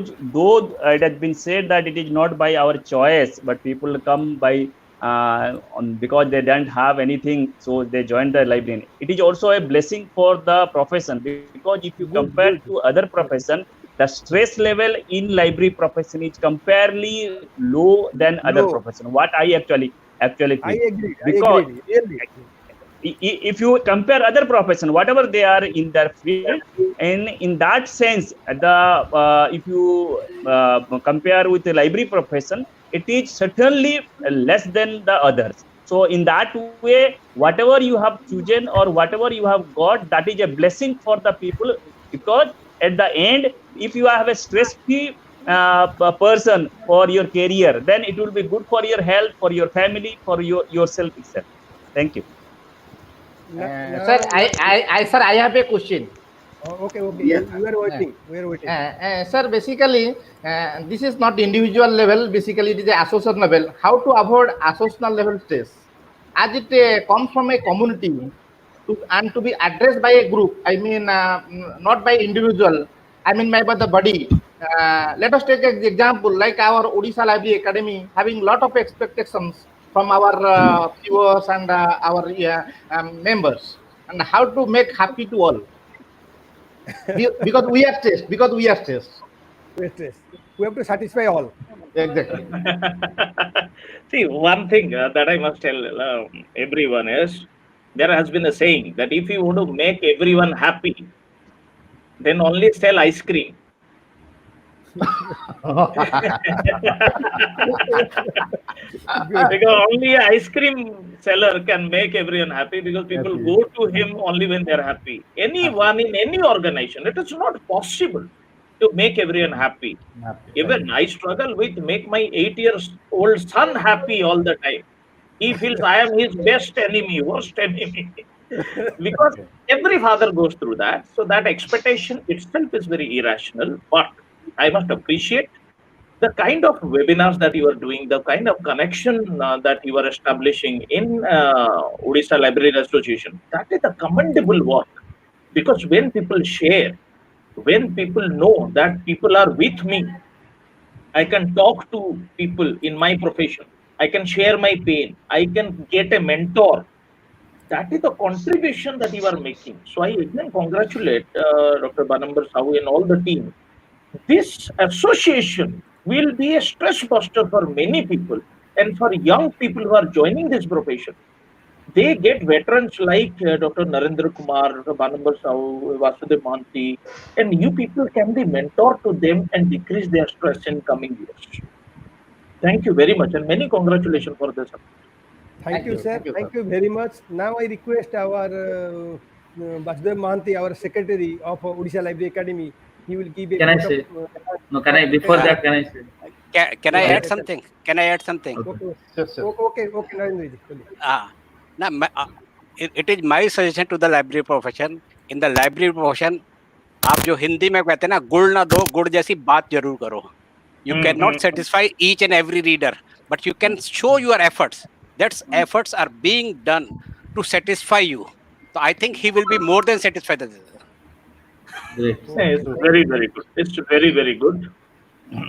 it has been said that it is not by our choice, but people come by because they don't have anything, so they join the library. It is also a blessing for the profession, because if you compare to other profession, the stress level in library profession is comparatively low than other profession. What I actually feel. I agree. Because really. if you compare other profession, whatever they are in their field, and in that sense, if you compare with the library profession, it is certainly less than the others. So in that way, whatever you have chosen or whatever you have got, that is a blessing for the people, because at the end, if you have a stress-free person for your career, then it will be good for your health, for your family, for yourself itself. Thank you. Sir, sir, I have a question. Okay, Yeah. you are waiting. We are waiting. Sir, basically, this is not individual level. Basically, it is the association level. How to avoid associational level stress, as it comes from a community, and to be addressed by a group. I mean, not by individual. I mean, by the body. Let us take an example, like our Odisha Library Academy, having lot of expectations from our viewers and our members, and how to make happy to all. Because we are stressed. We are stressed. We have to satisfy all. Exactly. See, one thing that I must tell everyone is, there has been a saying that if you want to make everyone happy, then only sell ice cream. Because only an ice cream seller can make everyone happy, because people go to him only when they're happy. Anyone in any organization, it is not possible to make everyone happy. Even I struggle with make my 8 years old son happy all the time. He feels I am his best enemy, worst enemy. Because every father goes through that. So that expectation itself is very irrational. But I must appreciate the kind of webinars that you are doing, the kind of connection that you are establishing in Odisha Library Association. That is a commendable work. Because when people share, when people know that people are with me, I can talk to people in my profession, I can share my pain, I can get a mentor. That is the contribution that you are making. So I again congratulate Dr. Banambar Sahoo and all the team. This association will be a stress buster for many people, and for young people who are joining this profession. They get veterans like Dr. Narendra Kumar, Dr. Banambar Sahoo, Vasudev Mohanty, and you people can be mentor to them and decrease their stress in coming years. Thank you very much, and many congratulations for this. Thank you, sir. Thank you very much. Now I request our Vasudev Mohanty, our secretary of Odisha Library Academy. He will give a Can I say? No, can I, before that, can I say? Can I add something? Can I add something? Okay, Narendra ji. Now, it is my suggestion to the library profession. In the library profession, आप जो हिंदी में कहते हैं ना, गुड़ ना दो, गुड़ जैसी बात जरूर करो. You cannot satisfy each and every reader, but you can show your efforts. That efforts are being done to satisfy you. So I think he will be more than satisfied. Great. It's very, very good. It's very, very good.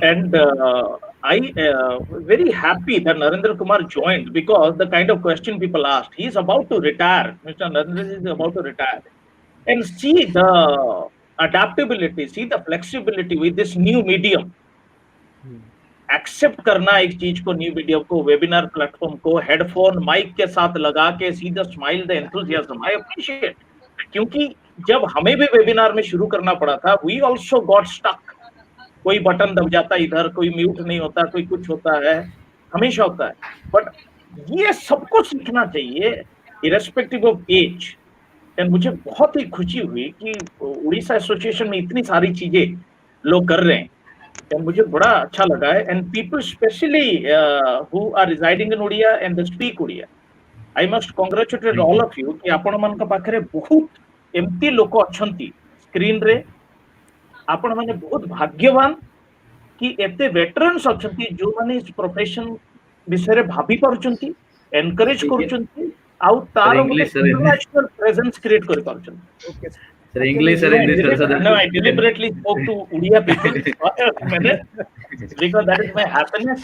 And I very happy that Narendra Kumar joined, because the kind of question people asked, he is about to retire. Mr. Narendra is about to retire. And see the adaptability, see the flexibility with this new medium. Accept करना एक चीज को, new media को, webinar platform को, headphone mic के साथ लगा के सीधा smile, the enthusiasm, I appreciate. क्योंकि जब हमें भी वेबिनार में शुरू करना पड़ा था, वी आल्सो गॉट स्टक. कोई बटन दब जाता इधर, कोई म्यूट नहीं होता, कोई कुछ होता है, हमेशा होता है. बट ये सबको सीखना चाहिए, इरेस्पेक्टिव ऑफ एज. एंड मुझे बहुत ही खुशी हुई कि उड़ीसा एसोसिएशन में इतनी सारी चीजें लोग कर रहे हैं. And मुझे बड़ा अच्छा लगा है. And people especially who are residing in Odia and they speak Odia, I must congratulate all of you कि आपण मान का पाखरे बहुत एमती लोक अच्छंती स्क्रीन रे. आपण माने बहुत भाग्यवान कि एते वेटरन्स अच्छंती जो माने इस प्रोफेशन विषय रे भाभी पारुचंती, एनकरेज करूचंती, आउ तार इंटरनेशनल प्रेजेंस क्रिएट करि पारुचंती. Okay. Sir, English or English? No, I deliberately spoke to Odia people because that is my happiness.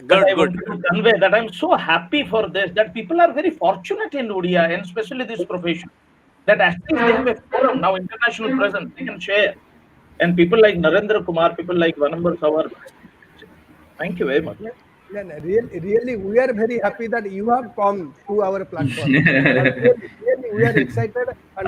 Good, I want to convey that I'm so happy for this, that people are very fortunate in Odia, and especially this profession, that at least they have a forum now, international presence, they can share. And people like Narendra Kumar, people like Banambar Sahoo. Thank you very much. Really, we are very happy that you have come to our platform. Really, we are excited, and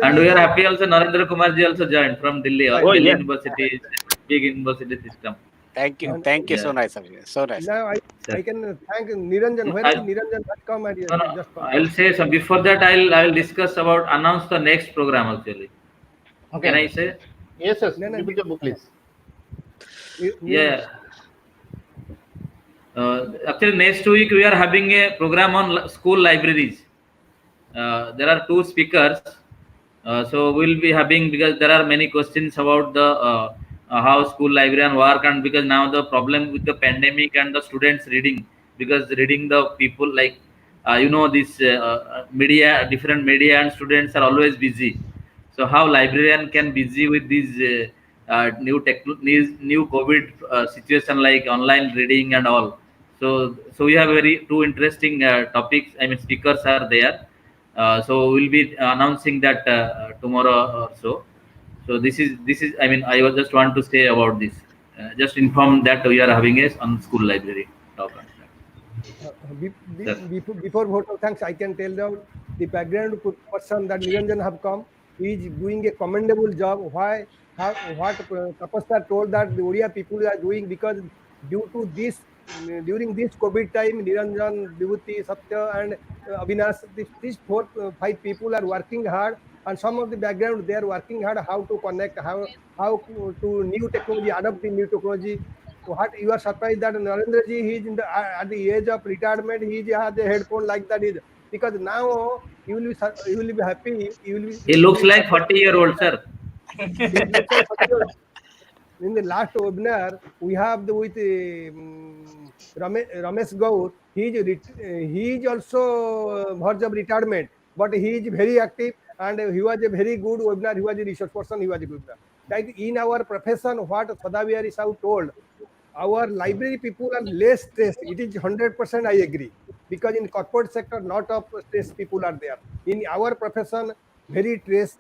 And we are happy also Narendra Kumar ji also joined from Delhi, Delhi University, big university system. Thank you, so nice of you, so nice. Now I can thank Niranjan. Where is Niranjan? Come and just I'll say some. Before that, I'll discuss about, announce the next program actually. Okay. Can I say? Yes, please. Yeah. Actually, next week we are having a program on school libraries. There are two speakers, so we'll be having, because there are many questions about the how school librarian work, and because now the problem with the pandemic and the students reading, because reading the people like this media, different media, and students are always busy. So how librarian can busy with these new COVID situation like online reading and all. So we have very two interesting topics. I mean, speakers are there. So we'll be announcing that tomorrow or so. So this is. I mean, I was just want to say about this. Just inform that we are having a on school library talk. Sir. Before vote of thanks, I can tell the background person that Niranjan have come. He is doing a commendable job. Why? What Tapas sir told that the Odia people are doing, because due to this, during this COVID time, Niranjan, Vibhuti, Satya, and Avinash, these 4-5 people are working hard, and some of the background they are working hard how to connect, how to new technology, adopt the new technology. What you are surprised that Narendra ji, he is in the at the age of retirement, he has a headphone like that, is because now you will be happy, He you will looks be like surprised. 40-year-old, sir. He looks like 40. In the last webinar, we have with Ramesh Gaur. He is also verge of retirement, but he is very active, and he was a very good webinar. He was a research person. He was a good webinar. Like in our profession, what Sadaviyari Sahu told, our library people are less stressed. It is 100% I agree, because in corporate sector, lot of stress people are there. In our profession, very stress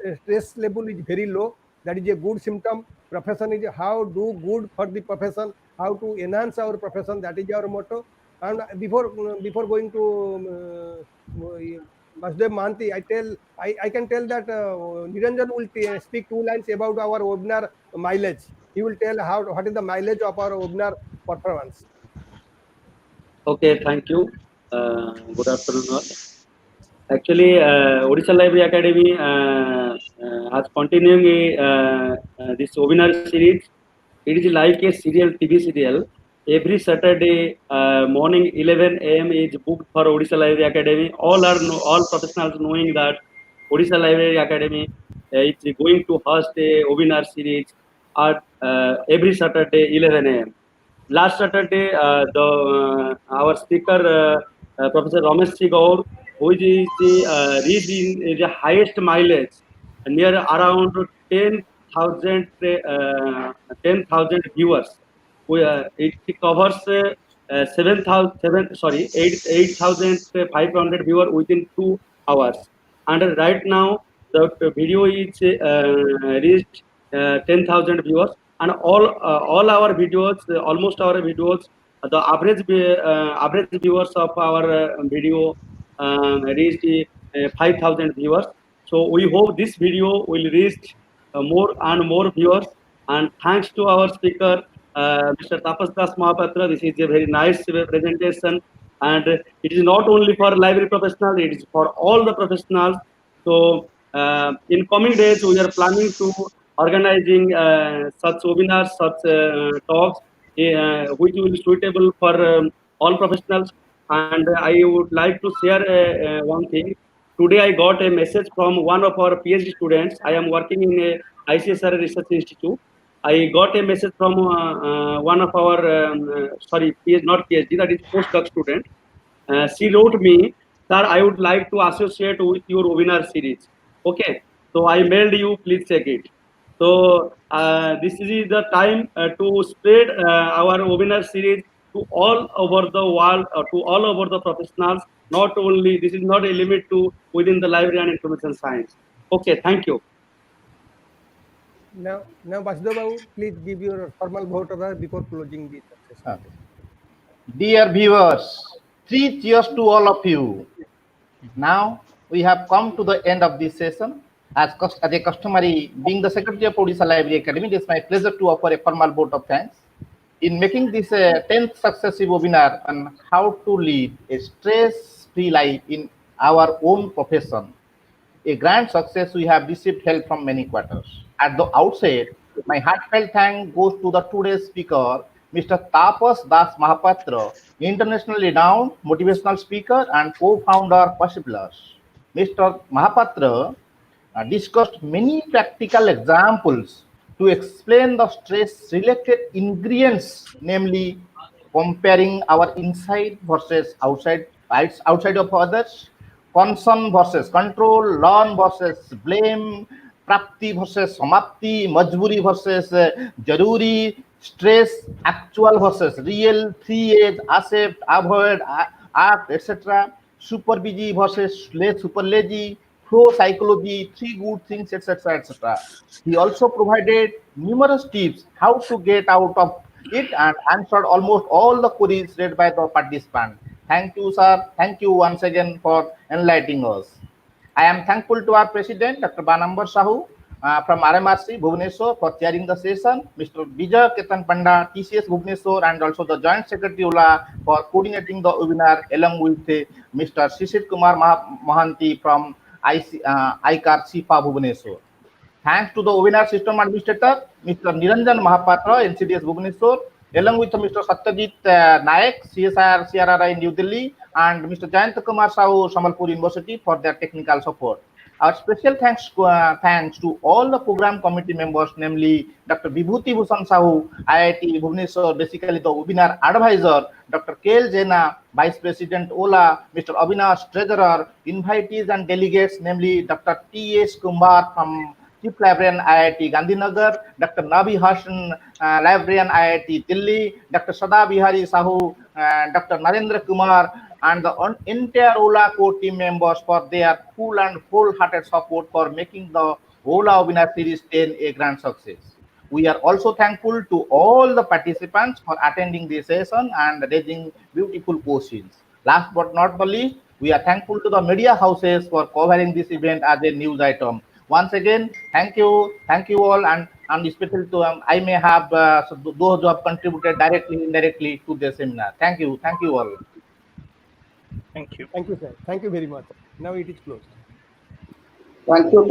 level is very low. That is a good symptom. Profession is how do good for the profession, how to enhance our profession. That is our motto. And before going to Basdev Mohanty, I can tell that Niranjan will speak 2 lines about our webinar mileage. He will tell what is the mileage of our webinar performance. Okay, thank you. Good afternoon all. Actually, Odisha Library Academy has continuing this webinar series. It is like a serial TV serial. Every Saturday morning 11 a.m. is booked for Odisha Library Academy. All professionals knowing that Odisha Library Academy is going to host a webinar series at every Saturday 11 a.m. Last Saturday, our speaker, Professor Ramesh Gaur, who is the highest mileage, near around 10,000 viewers. It covers 8,500 viewers within 2 hours. And right now, the video is reached 10,000 viewers, and all our videos, almost our videos, the average viewers of our video reached 5,000 viewers. So we hope this video will reach more and more viewers. And thanks to our speaker, Mr. Tapas Dasmohapatra, this is a very nice presentation. And it is not only for library professionals, it is for all the professionals. So in coming days, we are planning to organizing such webinars, such talks, which will be suitable for all professionals. And I would like to share one thing. Today, I got a message from one of our PhD students. I am working in a ICSR Research Institute. I got a message from one of our, not PhD, that is postdoc student. She wrote me, sir, I would like to associate with your webinar series. Okay, so I mailed you, please check it. So this is the time to spread our webinar series to all over the world, to all over the professionals. Not only, this is not a limit to within the library and information science. Okay, thank you. Now Basudeb Babu, please give your formal vote of that before closing the session. Dear viewers, 3 cheers to all of you. Now we have come to the end of this session. As a customary, being the Secretary of Odisha Library Academy, it is my pleasure to offer a formal vote of thanks in making this 10th successive webinar on how to lead a stress-free life in our own profession. A grand success. We have received help from many quarters. At the outset, My heartfelt thanks goes to the today's speaker, Mr. Tapas Dasmohapatra, internationally renowned motivational speaker and co-founder of Perseverance. Mr. Mahapatra discussed many practical examples to explain the stress-related ingredients, namely comparing our inside versus outside of others, concern versus control, learn versus blame, prapti versus samapti, majburi versus jaruri, stress, actual versus real, 3 A's, accept, avoid, act, etc. Super busy versus super lazy, flow psychology, 3 good things, etc. etc. He also provided numerous tips how to get out of it and answered almost all the queries read by the participant. Thank you, sir. Thank you once again for enlightening us. I am thankful to our president, Dr. Banambar Sahoo, from RMRC Bhubaneswar for chairing the session, Mr. Bijoy, Ketan, Panda, TCS Bhubaneswar, and also the Joint Secretary OLA for coordinating the webinar along with Mr. Sisir Kumar Mohanty from ICMR-RMRC Bhubaneswar. Thanks to the webinar system administrator, Mr. Niranjan Mahapatra, NCDS Bhubaneswar, along with Mr. Satyajit Nayak, CSIR CRRI New Delhi, and Mr. Jayant Kumar Sahu, Samalpur University for their technical support. Our special thanks to all the program committee members, namely Dr. Vibhuti Bhushan Sahu, IIT Bhubaneswar, basically the webinar advisor, Dr. KL Jena, Vice President OLA, Mr. Avinash, Treasurer, invitees and delegates, namely Dr. T.S. Kumar from Chief Librarian IIT Gandhinagar, Dr. Nabi Hassan, Librarian IIT Delhi, Dr. Sada Bihari Sahu, Dr. Narendra Kumar, and the entire OLA core team members for their full and wholehearted support for making the OLA Webinar Series 10 a grand success. We are also thankful to all the participants for attending this session and raising beautiful questions. Last but not the least, we are thankful to the media houses for covering this event as a news item. Once again, thank you all, and especially to I may have those who have contributed directly, indirectly to the seminar. Thank you all. Thank you. Thank you, sir. Thank you very much. Now it is closed. Thank you,